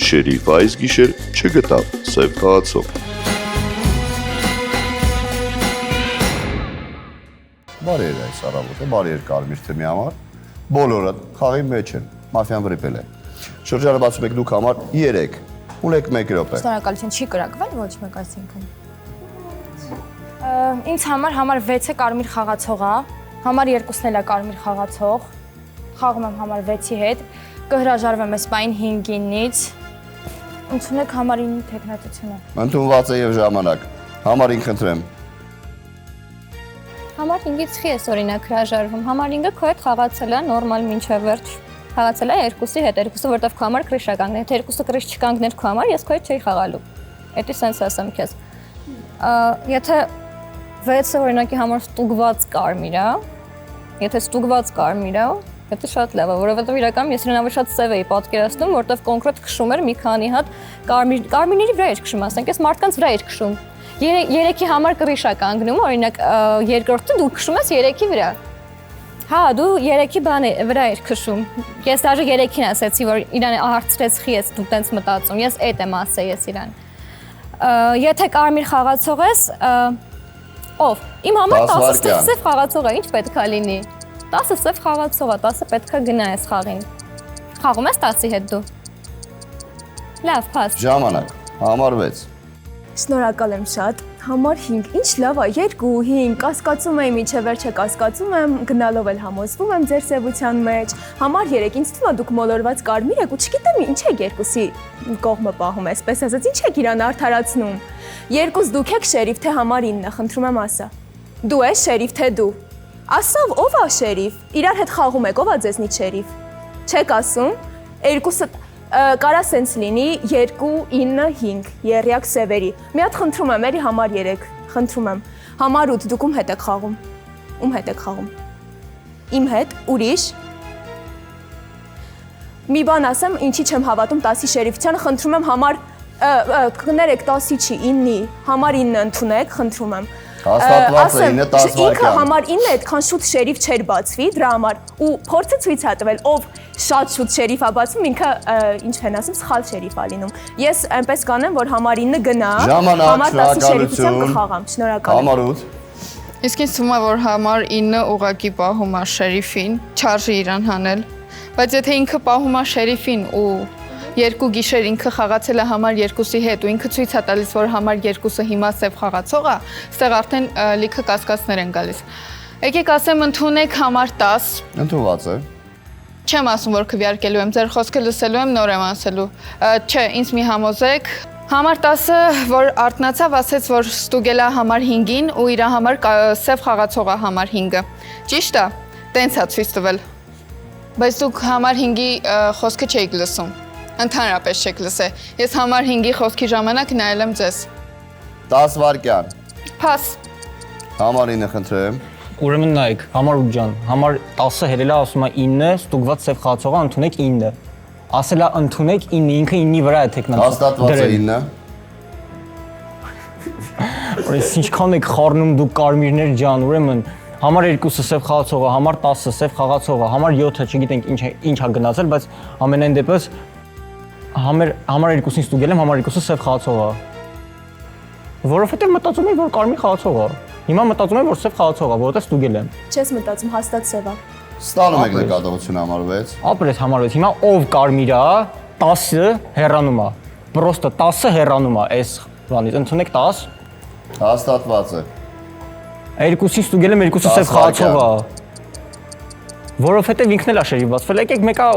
Շերիֆ այս գիշեր չգտավ սև խաղացող։ Բարի էր այս առավոտը, բարի էր Կարմիր թեմի համար։ Բոլորը խաղի մեջ են, մաֆիան վրիպել է։ Շրջանը բացում եք դուք համար 3, ունեք 1 րոպե։ Շնորհակալություն, չի կրակվել ոչ մեկ այսինքն։ Ինձ համար 6-ը Կարմիր խաղացող է, համար 2-ն էլ է Կարմիր խաղացող։ Խաղում եմ համար 6-ի հետ, կհրաժարվեմ այս պայն 5-ինից։ Ընդունեք համար 9-ի տեխնատությունը։ Ընդունված է եւ ժամանակ։ Համար 5 խնդրեմ։ Համար 5-ից չի ես օրինակ հրաժարվում։ Համար 5-ը քո հետ խաղացել է նորմալ մինչև վերջ։ Խաղացել է 2-ի հետ, 2-ը որտեվ քո համար կրիշ է կանգնել։ Եթե 2-ը կրիշ չկանգներ քո համար, ես քո հետ չէի խաղալու։ Էդի սենց ասեմ քեզ։ Եթե 6-ը օրինակի համար ստուգված կարմիր է, եթե ստուգված կարմիր է, դա շատ լավ է, որովհետև իրականում ես իրեն ավելի շատ սև էի պատկերացնում, որտեվ կոնկրետ քշում էր մի քանի հատ կարմիրների վրա էր քշում, ասենք, ես մարդկանց վրա էր քշում։ 3-ի համար կրիշ է կանգնում, օրինակ երկրորդը դու քշում ես 3-ի վրա։ Հա, դու 3-ի վրա էր քշում։ Ես դաժե 3-ին ասեցի, որ իրան հարցրեցի, ես դու տենց մտածում, ես էդ եմ ասել ես իրան։ Եթե կարմիր խաղացող ես, ով։ Իմ համար 10 սև խաղացող է, ինչ պետք է լինի։ 10 սև խաղացող է, 10 պետք է գնա այս խաղին։ Խաղում ես 10-ի հետ դու։ Լավ, փաստ։ Ժամանակ, համար 6։ Շնորհակալ եմ շատ։ Համար 5, ինչ լավ է, 2, 5, կասկածում եմ, ինչը վերջը կասկածում եմ, գնալով էլ համոզվում եմ ձեր սևության մեջ։ Համար 3, ինձ թվում է դուք մոլորված կարմիր եք ու չգիտեմ ինչ եք երկուսի կողմը պահում, այսպես ասած, ինչ եք իրան արդարացնում։ Երկուս դուք եք շերիֆ, թե համար 9-ը, խնդրում եմ ասա։ Դու ես շերիֆ, թե դու։ Ասավ, ով է շերիֆ։ Իրար հետ խաղում եք, ով է ձեզնից շերիֆ։ Չեք ասում, երկուսը կարա սենց լինի 2, 9, 5, երյակ սևերի։ Մի հատ խնդրում եմ, երի համար 3, խնդրում եմ։ Համար 8, դուք ում հետ եք խաղում։ Ում հետ եք խաղում։ Իմ հետ, ուրիշ։ Մի բան ասեմ, ինչի չեմ հավատում 10-ի շերիֆությանը, խնդրում եմ համար կներեք 10-ի չի, 9-ի, համար 9 ընդունեք, խնդրում եմ։ Հաստատված է 9 10 Ինքը վայրկյան։ համար 9-ը այդքան շուտ շերիֆ չէր բացվի դրա համար ու փորձը ցույց է տվել ով շատ շուտ շերիֆ է բացվում ինքը ինչ են ասում սխալ շերիֆ է լինում։ Ես այնպես կանեմ որ համար 9 գնա, համար 10-ի շերիֆությամբ կխաղամ։ Շնորհակալ եմ։ Համար 8։ Իսկ ինձ թվում է որ համար 9 ուղակի պահում է շերիֆին, չարժի իրան հանել, բայց եթե ինքը պահում է շերիֆին ու երկու գիշեր ինքը խաղացել է համար 2-ի հետ ու ինքը ցույց է տալիս որ համար 2-ը հիմա սև խաղացող է, այստեղ արդեն լիքը կասկածներ են գալիս։ Եկեք ասեմ ընդունեք համար 10։ Ընդունված է։ Չեմ ասում որ քվեարկելու եմ, ձեր խոսքը լսելու եմ, նոր եմ ասելու։ Չէ, ինձ մի համոզեք։ Համար 10-ը որ արտնացավ ասեց որ ստուգել է համար 5-ին ու իր համար սև խաղացող է համար 5-ը։ Ճիշտ է։ Տենց է ցույց տվել։ Բայց դուք համար 5-ի խոսքը չեք լսում։ Ընդհանրապես չեք լսել։ Ես համար 5-ի խոսքի ժամանակ նայել եմ ձեզ։ 10 վայրկյան։ Փաս։ Համար 9 խնդրեմ։ Ուրեմն նայեք, համար 8 ջան, համար 10-ը հերելա ասում է 9, ստուգված սև խաղացողը ընդունեք 9։ Ասելա ընդունեք 9, ինքը 9-ի վրա է տեխնացել։ Հաստատված է 9։ Ուրեմն ինչքան եք խառնում դուք կարմիրներ ջան, ուրեմն համար 2-ը սև խաղացողը, համար 10-ը սև խաղացողը, համար 7-ը չգիտենք ինչ է գնացել, բայց ամենայն դեպս համար 2-ին ստուգել եմ, համար 2-ը սև խաղացող է։ Որովհետև մտածում եմ, որ կարմիր խաղացող է։ Հիմա մտածում եմ, որ սև խաղացող է, որովհետև ստուգել եմ։ Չես մտածում, հաստատ սև է։ Ստանում եք նկատողություն համար 6։ Ապրես համար 6։ Հիմա ով կարմիր է, 10-ը հեռանում է։ Պրոստը 10-ը հեռանում է այս բանից։ Ընդունեք 10։ Հաստատված է։ 2-ին ստուգել եմ, 2-ը սև խաղացող է։ Որովհետև ինքն էլ է շերի բացվել։ Եկեք մեկը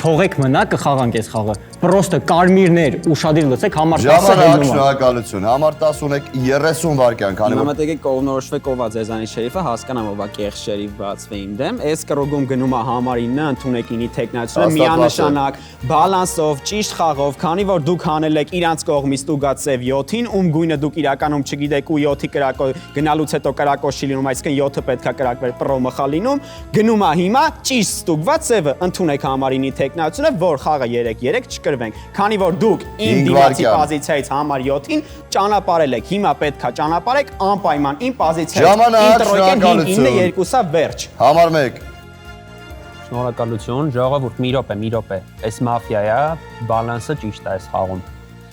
թողեք մնա, կխաղանք այս խաղը։ Պրոստը կարմիրներ ուշադիր լսեք, համար 10-ը Ժամանակ, շնորհակալություն։ Համար 10 ունեք 30 վայրկյան, քանի որ Մտեք կողնորոշվեք ով է ձեզանից շերիֆը, հասկանամ ով է կեղծ շերիֆ բացվի իմ դեմ։ Այս կրոգում գնում է համար 9, ընդունեք 9-ի տեխնացիությունը միանշանակ, բալանսով, ճիշտ խաղով, քանի որ դուք հանել եք իրանց կողմից ստուգած սև 7-ին, ում գույնը դուք իրականում չգիտեք ու 7-ի կրակո գնալուց հետո կրակոշ չի լինում, այսինքն 7-ը պետքա կրակվեր պրոմխա լինում, գնում է հիմա ճիշտ ստուգված սևը, ընդունեք համար 9-ի տեխնացիությունը, որ խաղը 3-3 չկրվենք, քանի որ դուք իմ դիմացի պոզիցիայից համար 7-ին ճանապարհել եք, հիմա պետքա ճանապարհեք անպայման իմ պոզիցիայից, ինտրոյքեն 5-9 2-ը վերջ։ Համար 1։ Շնորհակալություն, ժողովուրդ, մի րոպե։ Այս մաֆիայա բալանսը ճիշտ է այս խաղում։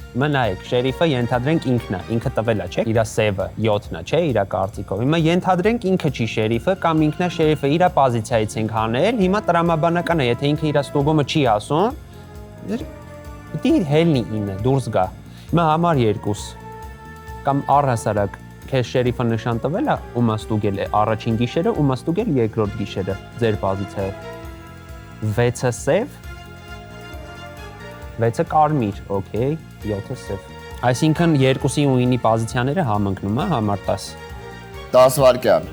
Հիմա նայեք, շերիֆը ենթադրենք ինքը տվել է, չէ՞։ Իրա սևը 7-ն է, չէ՞, իրա կարծիքով։ Հիմա ենթադրենք ինքը չի շերիֆը կամ ինքն է շերիֆը, իրա պոզիցիայից ենք հանել։ Հիմա տրամաբանական է, եթե ինքը իրա ստուգումը չի ասում, պիտի հելնի 9 դուրս գա։ Հիմա համար 2 կամ առհասարակ քեզ շերիֆը նշան տվել է, ում ստուգել է առաջին գիշերը, ում ստուգել երկրորդ գիշերը ձեր պոզիցիայով։ 6-ը սև, 6-ը կարմիր, օքեյ, 7-ը սև։ Այսինքն 2-ի ու 9-ի պոզիցիաները համընկնում է համար 10։ 10 վայրկյան։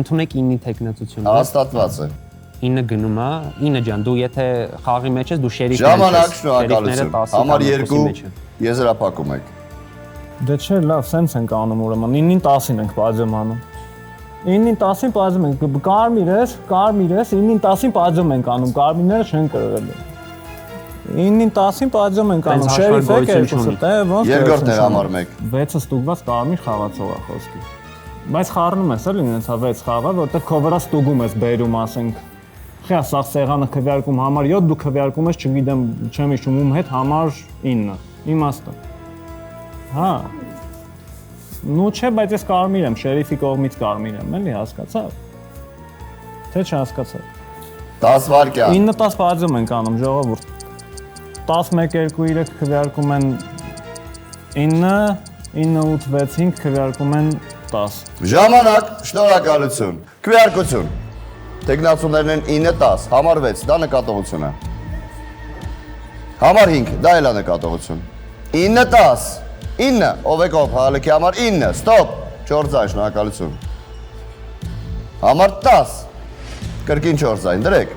Ընդունեք 9-ի տեխնացությունը։ Հաստատված է։ 9 գնում է, 9 ջան, դու եթե խաղի մեջ ես, դու շերիֆ ես։ Ժամանակ, շնորհակալություն։ Համար 2 եզրափակում եք։ Դե չէ, լավ, սենց ենք անում ուրեմն 9-ին 10-ին ենք բաժում անում։ 9-ին 10-ին բաժում ենք, կարմիր ես, 9-ին 10-ին բաժում ենք անում, կարմիրները չեն կրվել։ 9-ին 10-ին բաժում ենք անում, շերիֆ եք երկուսը, դե ոնց։ Երկրորդն է համար 1։ 6-ը ստուգված կարմիր խաղացող է խոսքի։ Բայց խառնում ես էլի ինձ 6 խաղը, որտեղ քո վրա ստուգում ես բերում, ասենք։ Խիա սա սեղանը քվեարկում համար 7, դու քվեարկում ես, չգիտեմ, չեմ հիշում ում հետ համար 9։ Իմաստը։ Հա։ Ну չէ, բայց ես կարմիր եմ, շերիֆի կողմից կարմիր եմ, էլի հասկացա՞ր։ Թե չհասկացա։ 10 վայրկյան։ 9-10 բաժում ենք անում, ժողովուրդ։ 11 2 3 քվեարկում են 9, 9 8 6 5 քվեարկում են 10։ Ժամանակ, շնորհակալություն։ Քվեարկություն։ Տեխնացուներն են 9-10, համար 6, դա նկատողություն է։ Համար 5, դա էլ է նկատողություն։ 9-10, 9, ով եք ով, հալիքի համար 9, ստոպ, 4 ձայն, շնորհակալություն։ Համար 10, կրկին 4 ձայն, դրեք,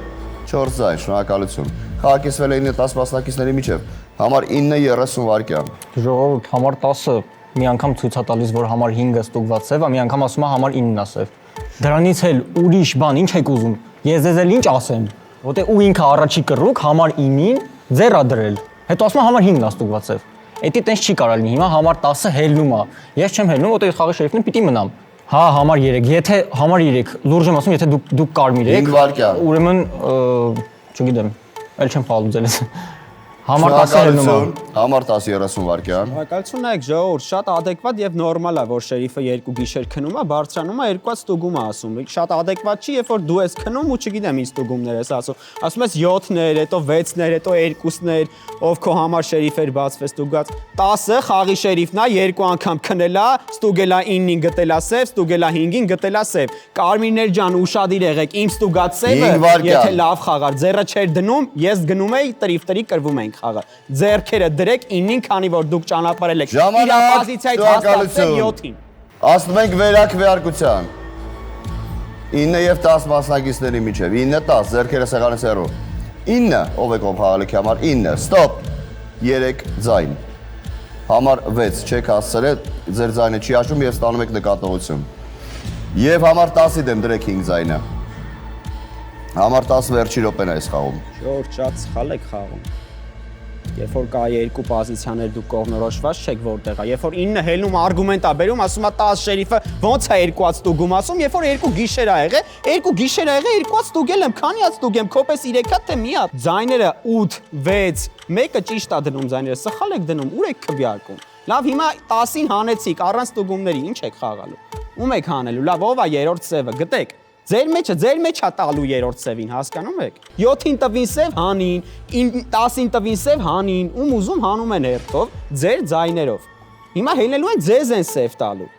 4 ձայն, շնորհակալություն։ Խաղակիսվել է 9-10 մասնակիցների միջև, համար 9-30 վայրկյան։ Ժողովուրդ, համար 10-ը մի անգամ ցույց է տալիս, որ համար 5-ը ստուգված սև է, մի անգամ ասում է համար 9-ն է սև։ Դրանից էլ ուրիշ բան, ինչ եք ուզում։ Ես ձեզ էլ ինչ ասեմ, որտեղ ու ինքը առաջի կռուկ համար 9-ին ձեռ է դրել։ Հետո ասում է համար 5-ն է ստուգված սև։ Էդի տենց չի կարա լինի, հիմա համար 10-ը հելնում է։ Ես չեմ հելնում, որտեղ խաղի շերիֆն պիտի մնամ։ Հա, համար 3, եթե համար 3, լուրջ եմ ասում, եթե դուք կարմիր եք, ուրեմն, չգիտեմ, էլ չեմ խաղալու ձեզ։ Համար 10-ը հելնում է։ Համար 10 30 վայրկյան։ Շնորհակալություն նայեք ժողովուրդ, շատ adekvat եւ նորմալ է, որ շերիֆը 2 գիշեր քնում է, բարձրանում է 2-ած ստուգում է ասում։ Շատ adekvat չի, երբ որ դու ես քնում ու չգիտեմ ինչ ստուգումներ ես ասում։ Ասում ես 7-ներ, հետո 6-ներ, հետո 2-ներ, ով քո համար շերիֆ էր բացվել ստուգած։ 10-ը խաղի շերիֆն է, 2 անգամ քնել է, ստուգել է 9-ին գտել է սև, ստուգել է 5-ին գտել է սև։ Կարմիրներ ջան, ուշադիր եղեք, իմ ստուգած սևը, եթե լավ խաղար, ձեռը չէր դնում, ես գնում էի տրիֆ-տրի կրվում էինք խաղը։ Ձեռքերը դրեք 9-ին, քանի որ դուք ճանապարհել եք։ Իր պոզիցիայից հաստատել 7-ին։ Ասում ենք վերակվեարկության։ 9 եւ 10 մասնակիցների միջև 9-10 ձեռքերը սեղանից հեռու։ 9, ով եք ով հաղալիքի համար 9, ստոպ 3 ձայն։ Համար 6 չեք հասցրել, ձեր ձայնը չի հաշվում եւ ստանում եք նկատողություն։ Եվ համար 10-ի դեմ դրեք 5 ձայնը։ Համար 10 վերջի րոպեն է այս խաղում։ Ժողովուրդ, շատ սխալ եք խաղում։ Երբ որ կա երկու պոզիցիաներ դուք կողմնորոշված չեք որտեղ է, երբ որ 9 հելնում արգումենտ է բերում, ասում է 10 շերիֆը ոնց է 2-ած ստուգում ասում, երբ որ 2 գիշեր ա եղել, 2 գիշեր ա եղել, 2-ած ստուգել եմ, քանի հատ ստուգեմ, քոպես 3-ա թե մի հատ։ Ձայները 8, 6, մեկը ճիշտ է դնում ձայները, սխալ եք դնում, ուր եք քվեարկում։ Լավ, հիմա 10-ին հանեցիք, առանց ստուգումների, ինչ եք խաղալու։ Ում եք հանելու։ Լավ, ով է երրորդ սևը, գտեք։ Ձեր մեջ է տալու երրորդ սևին, հասկանում եք։ 7-ին տվին սև հանին, 10-ին տվին սև հանին, ում ուզում հանում են հերթով, ձեր ձայներով։ Հիմա հելնելու են ձեզ են սև տալու։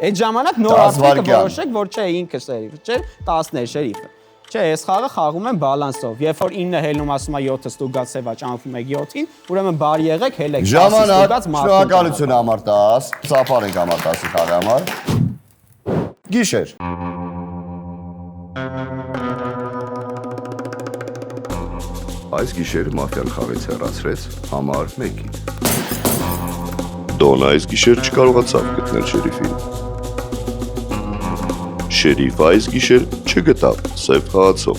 Այդ ժամանակ նոր արդյունքը որոշեք, որ չէ ինքը շերիֆը, չէ 10-ներ շերիֆը։ Չէ, այս խաղը խաղում են բալանսով։ Երբ որ 9 հելնում ասում է 7-ը ստուգած սև է, ճանաչում եք 7-ին, ուրեմն բարի եղեք, հելեք 10-ը ստուգած մարդու։ Շնորհակալություն համար 10, ծափար ենք համար 10-ի խաղի համար։ Գիշեր։ Այս գիշեր մաֆիան խաղից հեռացրեց համար 1-ին։ Դոնը այս գիշեր չկարողացավ գտնել շերիֆին։ Շերիֆը այս գիշեր չգտավ սև խաղացող։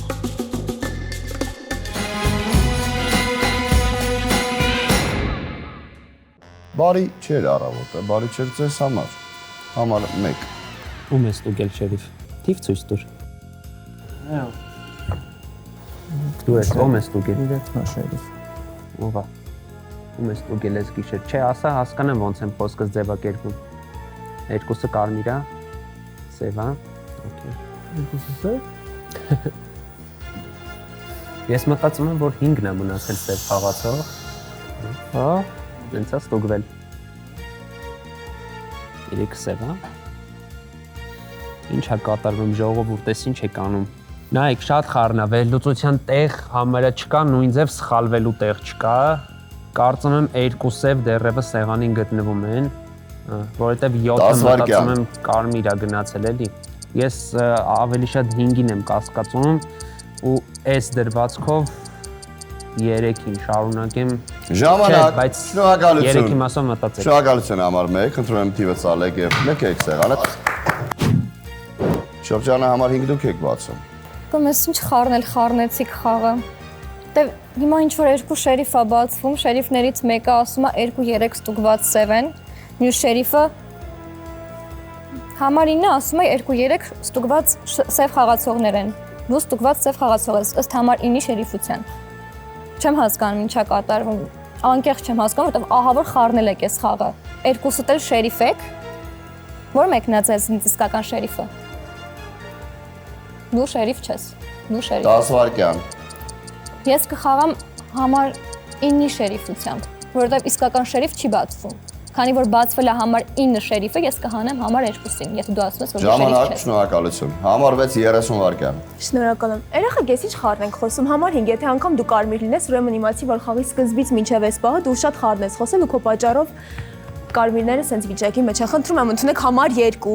Բարի չէր առավոտը, բարի չէր ձեզ համար։ Համար 1։ Ում է ստուգել շերիֆ։ Թիվ ցույց տուր։ Դու ես ո՞մ ես ստուգել։ Իրենցնա շերիֆ։ Ո՞վ է։ Ում ես ստուգել ես գիշեր։ Չէ, ասա հասկանեմ ոնց եմ խոսքս ձևակերպում։ Երկուսը կարմիր է, սև է։ Okay։ Երկուսը սև։ Ես մտածում եմ, որ 5-ն է մնացել սև խաղացող։ Հա, Դենց է ստուգվել։ 3 սև է։ Ինչ է կատարվում ժողովուրդ, էս ինչ եք անում։ Նայեք, շատ խառն է, վերլուծության տեղ համարը չկա, նույն ձև սխալվելու տեղ չկա։ Կարծում եմ 2 սև դեռևս սեղանին գտնվում են, որովհետև 7-ը մտածում եմ կարմիր է գնացել էլի։ Ես ավելի շատ 5-ին եմ կասկածում ու այս դրվածքով 3-ին շարունակեմ։ Ժամանակ, շնորհակալություն։ 3-ի մասով մտածեք։ Շնորհակալություն համար 1, խնդրում եմ թիվը ցալեք եւ մեկ եք սեղանը։ Շրջանը համար 5 դուք եք բացում։ Կամ ես ինչ խառնեցիք խաղը։ Դե հիմա ինչ որ երկու շերիֆ է բացվում, շերիֆներից մեկը ասում է 2-3 ստուգված սև են, մյուս շերիֆը համար 9-ը ասում է 2-3 ստուգված սև խաղացողներ են։ Դու ստուգված սև խաղացող ես ըստ համար 9-ի շերիֆության։ Չեմ հասկանում ինչա կատարվում։ Անկեղծ չեմ հասկանում, որովհետև ահա որ խառնել եք այս խաղը։ Երկուսդ էլ շերիֆ եք։ Որ մեկն է ձեզ իսկական շերիֆը։ Դու շերիֆ չես։ Դու շերիֆ։ 10 վայրկյան։ Ես կխաղամ համար 9-ի շերիֆությամբ, որովհետև իսկական շերիֆ չի բացվում։ Քանի որ բացվել է համար 9 շերիֆը, ես կհանեմ համար 2-ին, եթե դու ասում ես, որ շերիֆ Ժամանակ, չես։ շնորհակալություն։ Համար 6 30 վայրկյան։ Շնորհակալ եմ։ Երեխեք, ես ինչ խառն ենք խոսում։ Համար 5, եթե անգամ դու կարմիր լինես, ուրեմն իմացի, որ խաղի սկզբից մինչև այս պահը դու շատ խառն ես խոսել ու քո պատճառով կարմիրները սենց վիճակի մեջ են։ Խնդրում եմ, ընդունեք համար 2։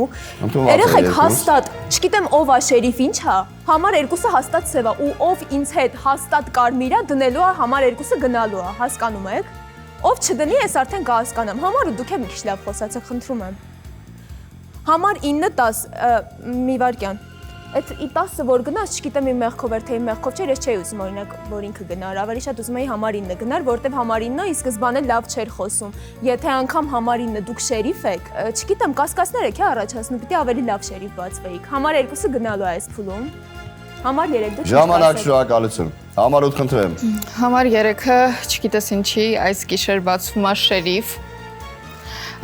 Երեխեք, հաստատ, չգիտեմ ով է շերիֆ, ինչ է։ Համար 2-ը հաստատ սև է ու ով ինձ հետ հաստատ կարմիր է, դնելու է համար 2-ը գնալու է, հասկանում եք։ Ով չդնի, ես արդեն կհասկանամ։ Համար 8 դուք եք մի քիչ լավ խոսացեք, խնդրում եմ։ Համար 9-10 մի վայրկյան։ Այդ 10-ը որ գնաց, չգիտեմ իմ մեղքով էր թե իմ մեղքով չէր, ես չէի ուզում օրինակ որ ինքը գնար, ավելի շատ ուզում էի համար 9 գնար, որտեվ համար 9-ը ի սկզբանե լավ չէր խոսում։ Եթե անգամ համար 9 դուք շերիֆ եք, չգիտեմ, կասկածներ եք առաջացնում, պիտի ավելի լավ շերիֆ բացվեիք։ Համար 2-ը գնալու է այս փուլում։ Համար 3 դուք Ժամանակ, շնորհակալություն։ Համար 8 խնդրեմ։ Համար 3-ը, չգիտես ինչի, այս գիշեր բացվում է շերիֆ։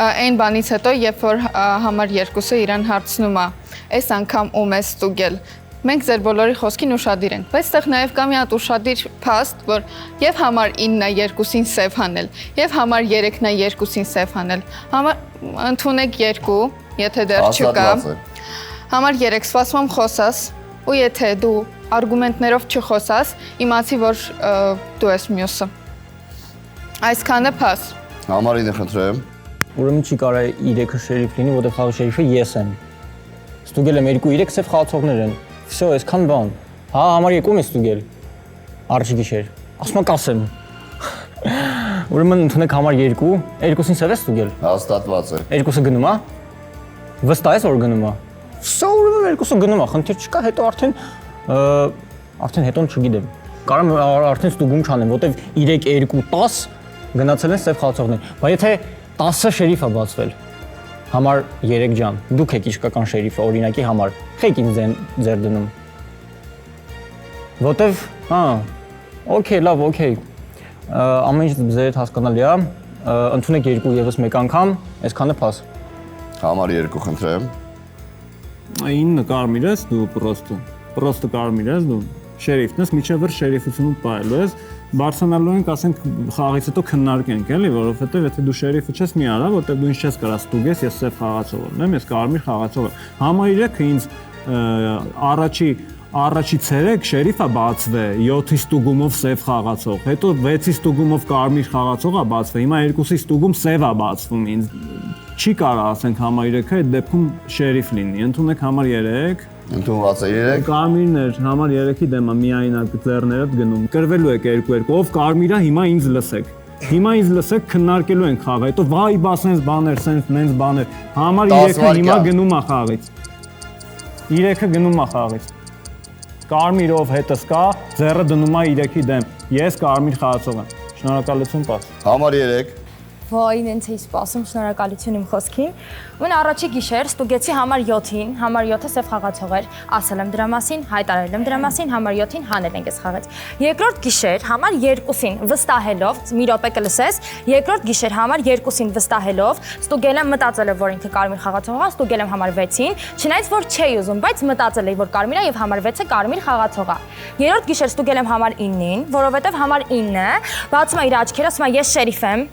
Այն բանից հետո, երբ որ համար 2-ը իրան հարցնում է, այս անգամ ում ես ստուգել։ Մենք ձեր բոլորի խոսքին ուշադիր ենք, բայց այդտեղ նաև կա մի հատ ուշադիր փաստ, որ եւ համար 9-ն է 2-ին սև հանել, եւ համար 3-ն է 2-ին սև հանել։ Ընդունեք 2, եթե դեռ չկա։ Համար 3 սպասում եմ խոսաս, ու եթե դու արգումենտներով չխոսաս, իմացի որ դու ես մյուսը։ Այսքանը փաս։ Համար 9 խնդրեմ։ Ուրեմն չի կարա 3-ը շերիֆ լինի, որտեղ խաղի շերիֆը ես եմ։ Ստուգել եմ 2-3 սև խաղացողներ են։ Всё, այսքան բան։ Հա, համար 2-ում եմ ստուգել։ Առաջի գիշեր։ Ասում եմ կասեմ։ Ուրեմն ընդունեք համար 2, 2-ին սև է ստուգել։ Հաստատված է։ 2-ը գնում է։ Վստահ ես որ գնում է։ Всё, ուրեմն 2-ը գնում է, խնդիր չկա, հետո արդեն հետոն չգիտեմ։ Կարամ արդեն ստուգում չանեմ, որտեվ 3 2 10 գնացել են սև խաղացողներ։ Բայց եթե 10-ը շերիֆ է բացվել։ Համար 3 ջան, դուք եք իսկական շերիֆը օրինակի համար։ Խեք ինձ ձեր դնում։ Որտեվ, օքեյ, լավ, օքեյ։ Ամեն ինչ ձեր հետ հասկանալի է։ Ընդունեք 2 եւս մեկ անգամ, այսքանը փաս։ Համար 2 խնդրեմ։ 9 կարմիր ես դու պրոստը կարմիր ես դու շերիֆն ես, միջև վր շերիֆությունը պայելու ես, բարձրանալու ենք, ասենք խաղից հետո քննարկենք, էլի, որովհետև եթե դու շերիֆը չես մի արա, որտեղ դու ինչ չես կարա ստուգես, ես սև խաղացող եմ, ես կարմիր խաղացող եմ։ Համար 3-ը ինձ առաջի ցերեկ շերիֆը բացվե 7-ի ստուգումով սև խաղացող, հետո 6-ի ստուգումով կարմիր խաղացողը բացվե, հիմա 2-ի ստուգում սև է բացվում ինձ։ Չի կարա ասենք համար 3-ը այդ դեպքում շերիֆ լինի, ընդունեք համար 3։ Ընդունված է 3։ Կարմիրներ, համար 3-ի դեմը միայնակ ձեռներդ գնում։ Կրվելու եք 2-2, ով կարմիր է, հիմա ինձ լսեք։ Հիմա ինձ լսեք, քննարկելու ենք խաղը, հետո վայ բա սենց բաներ, սենց նենց բաներ։ Համար 3-ը հիմա գնում է խաղից։ 3-ը գնում է խաղից։ Կարմիրով հետս կա, ձեռը դնում է 3-ի դեմ։ Ես կարմիր խաղացող եմ։ Շնորհակալություն, պաս։ Համար 3։ Ոայ, ինձ էի սպասում, շնորհակալություն իմ խոսքին։ Ուն առաջի գիշեր ստուգեցի համար 7-ին, համար 7-ը սև խաղացող էր, ասել եմ դրա մասին, հայտարարել եմ դրա մասին, համար 7-ին հանել ենք այս խաղից։ Երկրորդ գիշեր համար 2-ին վստահելով, մի րոպե կլսես, երկրորդ գիշեր համար 2-ին վստահելով, ստուգել եմ, մտածել եմ, որ ինքը կարմիր խաղացող է, ստուգել եմ համար 6-ին, չնայած որ չէի ուզում, բայց մտածել էի, որ կարմիր է եւ համար 6-ը կարմիր խաղացող է։ Երրորդ գիշեր ստուգել եմ համար 9-ին, որովհետեւ համար 9-ը բացում է իր աչքերը, ասում է ես շերիֆ եմ։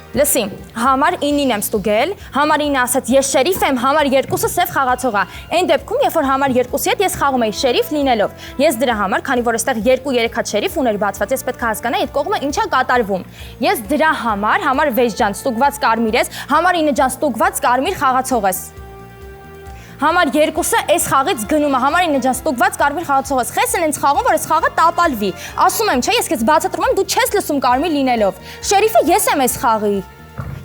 Լսի, համար 9-ին եմ ստուգել, համար 9-ը ասաց ես շերիֆ եմ, համար 2-ը սև խաղացող է։ Այն դեպքում, երբ որ համար 2-ի հետ ես խաղում էի շերիֆ լինելով, ես դրա համար, քանի որ այստեղ 2-3 հատ շերիֆ ուներ բացված, ես պետք է հասկանայի այդ կողմը ինչա կատարվում։ Ես դրա համար 6 ջան ստուգված կարմիր ես, համար 9 ջան ստուգված կարմիր խաղացող ես։ Համար 2-ը այս խաղից գնում է, համար 9 ջան ստուգված կարմիր խաղացող ես։ Խես են ինձ խաղում, որ այս խաղը տապալվի։ Ասում եմ, չէ, ես քեզ բացատրում եմ, դու չես լսում կարմիր լինելով։ Շերիֆը ես եմ այս խաղի։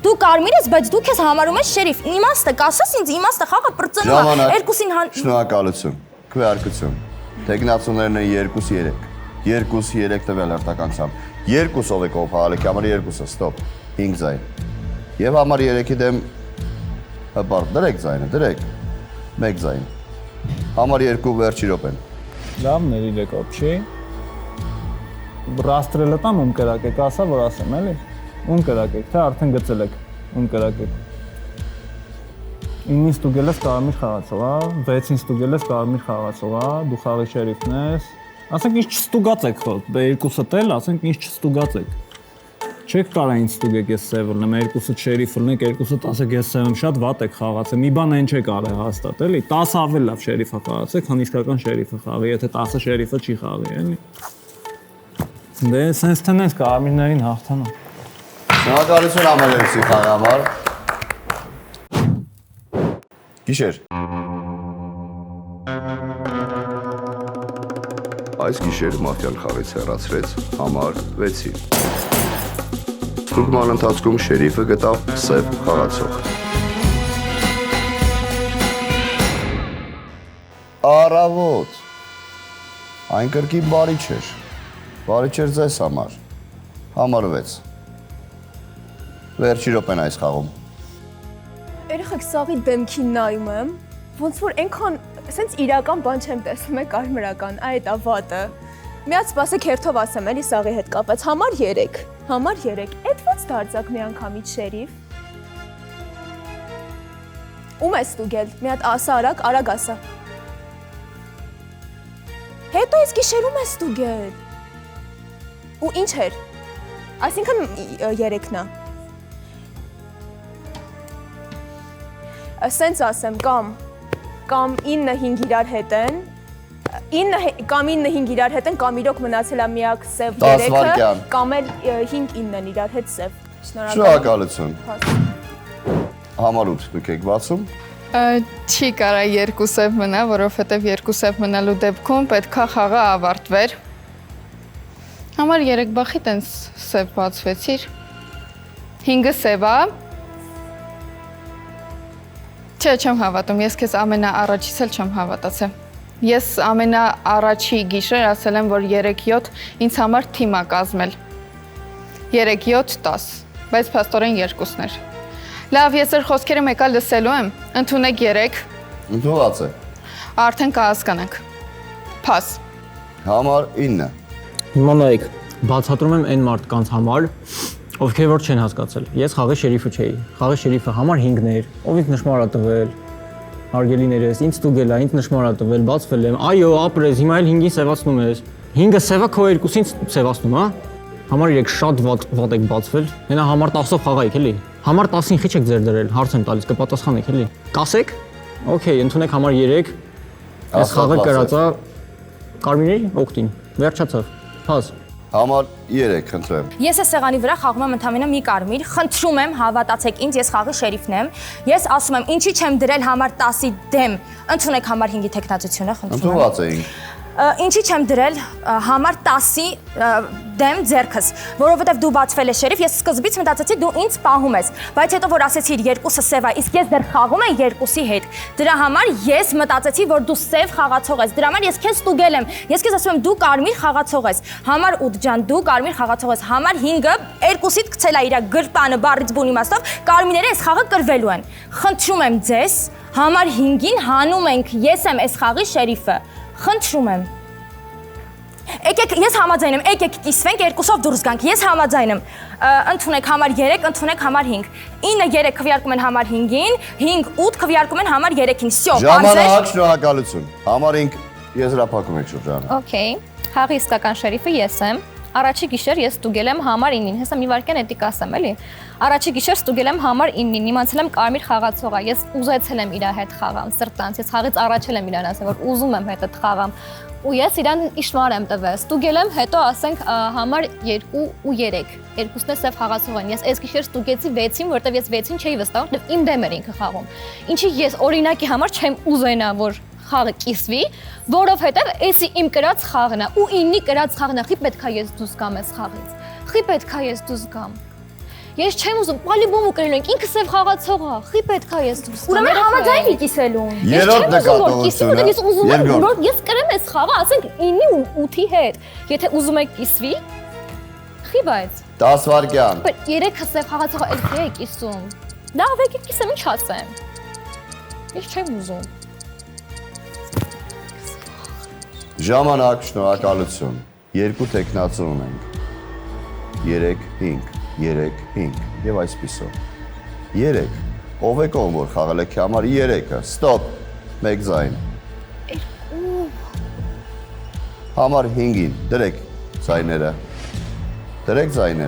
Դու կարմիր ես, բայց դու քեզ համարում ես շերիֆ։ Իմաստը, կասես ինձ իմաստը խաղը պրծնում է։ Երկուսին Շնորհակալություն։ Քվեարկություն։ Տեխնացուներն են 2-3։ 2-3 տվել հերթականությամբ։ 2-ով եք ով հալեք, համար 2-ը, ստոպ։ 5 ձայն։ Եվ համար 3-ի դեմ հպարտ, դրեք ձայնը, դրեք։ 1 ձայն։ Համար 2 վերջի րոպեն։ Լավ, ներիր եք օփչի։ Ռաստրելը տամ ում կրակեք, ասա որ ասեմ, էլի։ Ում կրակեք, թե արդեն գծել եք, ում կրակեք։ 9-ին ստուգել ես կարմիր խաղացող, 6-ին ստուգել ես կարմիր խաղացող, դու խաղի շերիֆն ես։ Ասենք ինչ չստուգած եք խոտ, 2-ը տել, ասենք ինչ չստուգած եք։ Չեք կարա ինձ ստուգեք ես սև լնեմ, 2-ը շերիֆ լնեք, 2-ը ասեք ես սև եմ շատ վատ եք խաղացել, մի բան այն չեք արել հաստատ, էլի, 10 ավելի լավ շերիֆը խաղացեք, քան իսկական շերիֆը խաղի, եթե 10 շերիֆը չի խաղի, էլի։ Դե սենց թենես կարմիրներին հաղթանա։ Շնորհակալություն ամերիկացի խաղի համար։ Գիշեր։ Այս գիշեր մաֆիան խաղից հեռացրեց համար 6-ին։ Ստուգման ընթացքում շերիֆը գտավ սև խաղացող։ Առավոտ։ Այն կրկին բարի չէր։ Բարի չէր ձեզ համար։ Համար 6։ Վերջի րոպեն այս խաղում։ Երեխեք սաղի դեմքին նայում եմ, ոնց որ այնքան սենց իրական բան չեմ տեսնում է կարմրական, այդ է վատը։ Միած սպասեք հերթով ասեմ էլի սաղի հետ կապած, համար 3, այդ ոնց դարձակ մի անգամից շերիֆ։ Ում ես ստուգել, մի հատ ասա արագ ասա։ Հետո ես գիշերում ես ստուգել։ Ու ինչ էր, այսինքն 3-ն է։ Սենց ասեմ, կամ 9-5 իրար հետ են, կամ 9-5 իրար հետ են, կամ իրոք մնացել է միակ սև 3-ը, կամ էլ 5-9 են իրար հետ սև։ Շնորհակալություն։ Համար 8 դուք եք բացում։ Չի կարա 2 սև մնա, որովհետև 2 սև մնալու դեպքում պետքա խաղը ավարտվեր։ Համար 3 բախի տենց սև բացվեցիր։ 5-ը սև է։ Չէ, չեմ հավատում, ես քեզ ամենաառաջից էլ չեմ հավատացել։ Ես ամենաառաջի գիշեր ասել եմ, որ 3-7 ինձ համար թիմ է կազմել։ 3-7-10, բայց փաստորեն 2-ն էր։ Լավ, ես ձեր խոսքերը մեկա լսելու եմ, ընդունեք 3։ Ընդունված է։ Արդեն կհասկանանք։ Փաս։ Համար 9։ Հիմա նայեք, բացատրում եմ այն մարդկանց համար, ովքեր որ չեն հասկացել։ Ես խաղի շերիֆը չէի։ Խաղի շերիֆը համար 5-ն էր, ով ինձ նշմար է տվել։ Հարգելիներս, ինձ ստուգել է, ինձ նշմար է տվել, բացվել եմ։ Այո, ապրես, հիմա էլ 5-ին սևացնում ես։ 5-ը սևա քո 2-ին սևացնում, հա։ Համար 3 շատ վատ եք բացվել։ Հենա համար 10-ով խաղայիք, էլի։ Համար 10-ին խիչ եք ձեր դրել, հարց եմ տալիս, կպատասխանեք, էլի։ Կասեք։ Okay, ընդունեք համար 3։ Այս խաղը կրածա կարմիրի օգտին։ Վերջացավ։ Փաս։ Համար 3, խնդրեմ։ Ես այս սեղանի վրա խաղում եմ ընդամենը մի կարմիր, խնդրում եմ հավատացեք ինձ, ես խաղի շերիֆն եմ։ Ես ասում եմ, ինչի չեմ դրել համար 10-ի դեմ, ընդունեք համար 5-ի տեխնացությունը, խնդրում եմ։ Ընդունված էինք։ Ինչի չեմ դրել համար 10-ի դեմ ձեռքս, որովհետև դու բացվել ես շերիֆ, ես սկզբից մտածեցի դու ինձ պահում ես, բայց հետո որ ասեցիր երկուսը սև է, իսկ ես դեռ խաղում եմ երկուսի հետ, դրա համար ես մտածեցի, որ դու սև խաղացող ես, դրա համար ես քեզ ստուգել եմ, ես քեզ ասում եմ դու կարմիր խաղացող ես, համար 8 ջան, դու կարմիր խաղացող ես, համար 5-ը երկուսիդ գցել է իր գրպանը բառից բուն իմաստով, կարմիրները այս խաղը կրվելու են։ Խնդրում եմ ձեզ, համար 5-ին հանում ենք, ես եմ այս խաղի շերիֆը։ Խնդրում եմ։ Եկեք, ես համաձայն եմ, եկեք կիսվենք, երկուսով դուրս գանք, ես համաձայն եմ, ընդունեք համար 3, ընդունեք համար 5, 9-3 քվեարկում են համար 5-ին, 5-8 քվեարկում են համար 3-ին, всё, Ժամանակ, շնորհակալություն, համար 5 եզրափակում եք շրջանը։ Okay, խաղի իսկական շերիֆը ես եմ, առաջի գիշեր ես ստուգել եմ համար 9-ին, հեսա մի վարքյան էդի կասեմ, էլի, առաջի գիշեր ստուգել եմ համար 9-ին, իմացել եմ կարմիր խաղացողա, ես ուզեցել եմ իր հետ խաղամ, սրտանց, ես խաղից առաջել եմ իրան ասեմ, որ ուզում եմ հետդ խաղամ, ու ես իրան իշմար եմ տվել, ստուգել եմ, հետո ասենք համար 2 ու 3, երկուսն է սև խաղացող են, ես այս գիշեր ստուգեցի 6-ին, որտեվ ես 6-ին չէի վստահում, որտեվ իմ դեմ էր ինքը խաղում, ինչի ես օրինակի համար չեմ ուզենա, որ խաղը կիսվի, որովհետև էսի իմ կրած խաղն է, ու 9-ի կրած խաղն է, խի պետք է ես դուրս գամ այս խաղից, խի պետք է ես դուրս գամ, ես չեմ ուզում, պալի-բոմու կրելու ենք, ինքը սև խաղացող է, խի պետք է ես դուրս գամ, ուրեմն համաձայն եք կիսելուն, Երրորդ նկատողությունը, ես ուզում եմ, որ ես կրեմ այս խաղը, ասենք 9-ի ու 8-ի հետ, եթե ուզում եք կիսվի, խի բայց 10 վայրկյան։ 3-ը սև խաղացողը էլ է կիսում, լավ եկեք կիսեմ, ինչ ասեմ, ես չեմ ուզում։ Ժամանակ, շնորհակալություն, 2 տեխնացու ունենք, 3-5, 3-5 և այսպիսով, 3, ով է կողմ, որ խաղել եք համար 3-ը, ստոպ, մեկ զայն, համար 5-ին, դրեք զայները, 3 զայն,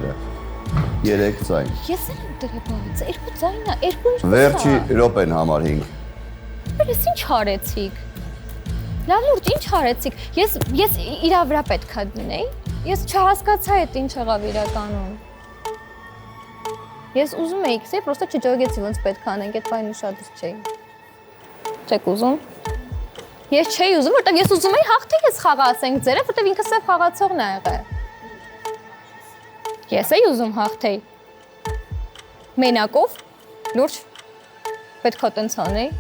Ես էլ եմ դրեպայից, 2 զայնա, 2 ինչ վերջի ռոպեն համար 5, Ես ինչ հարեցիք, լավ լուրջ, ինչ հարեցիք, ես իրա վրա պետք է դնեի, ես չհասկացա էդ ինչ եղավ իրականում, ես ուզում էի կիսեի, պրոստը չջոգեցի ոնց պետք անենք, էդ բանը ուշադիր չէի, չեք ուզում, ես չէի ուզում, որտև ես ուզում էի հաղթի ես խաղը ասենք ձերը, որտև ինքը սև խաղացողն է եղել, ես էի ուզում հաղթեի, մենակով, լուրջ, պետք է տենց անեի,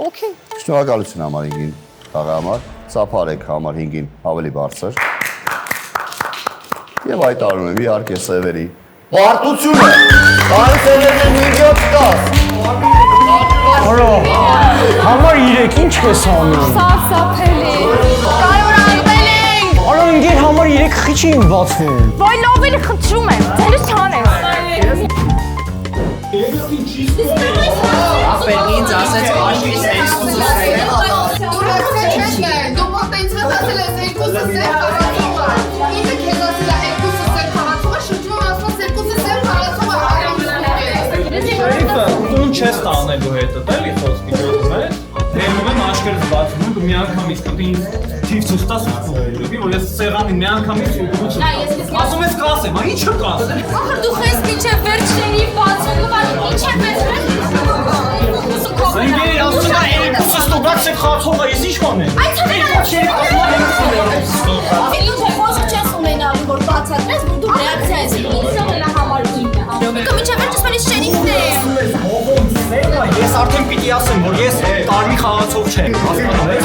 Okay. Շնորհակալություն համար 5-ին խաղի համար, ծափարեք համար 5-ին ավելի բարձր և հայտարարում եմ իհարկե սևերի պարտությունը, բարի սևերն 5-7-10 Համար 3 ինչ ես անում։ Սարսափելի, կարևորացնել ենք, Արա ընկեր համար 3 խի չի իմ բացվում։ վայ լավ էլի խնդրում եմ, ձերս չանես։ Ինձ ասեց աշվից երկուսը Դու մոտենց ասել ես երկուսը սև խաղացողը, ինքը քեզ ասել է երկուսը սև խաղացողը, շրջում ասված երկուսը սև խաղացողը Շերիֆը, ուզում չես տանելու հետը, էլի խոսքի ջոկում ես, դեմում եմ աշկերս բացում եմ, դու մի անգամից կտի թիվ ցույց տաս ուղղելու, որ ես սեղանին մի անգամից ուղղություն ասում ես կասեմ, ինչ կասեմ։ Ախր դու խես միջև վերջների բացում, ինչ է վերջը։ Ընկեր ասում է երկուսը ստուգած սև խաղացողը, ես ինչ կանեմ։ Ինչ է խոսք չես ունենալու, որ բացատրես, որ դու ռեակցիա ես ինձ էլ համար 9-ը։ Կմիջև վերջս մենից շերիֆն է։ Ես արդեն պիտի ասեմ, որ ես կարմիր խաղացող չեմ, հասկանում ես։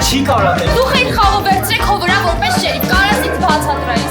Չի կարա դե։ Դու խեր խաղը վերցրեք հո վրա որպես շերիֆ, կարասից բացատրայի։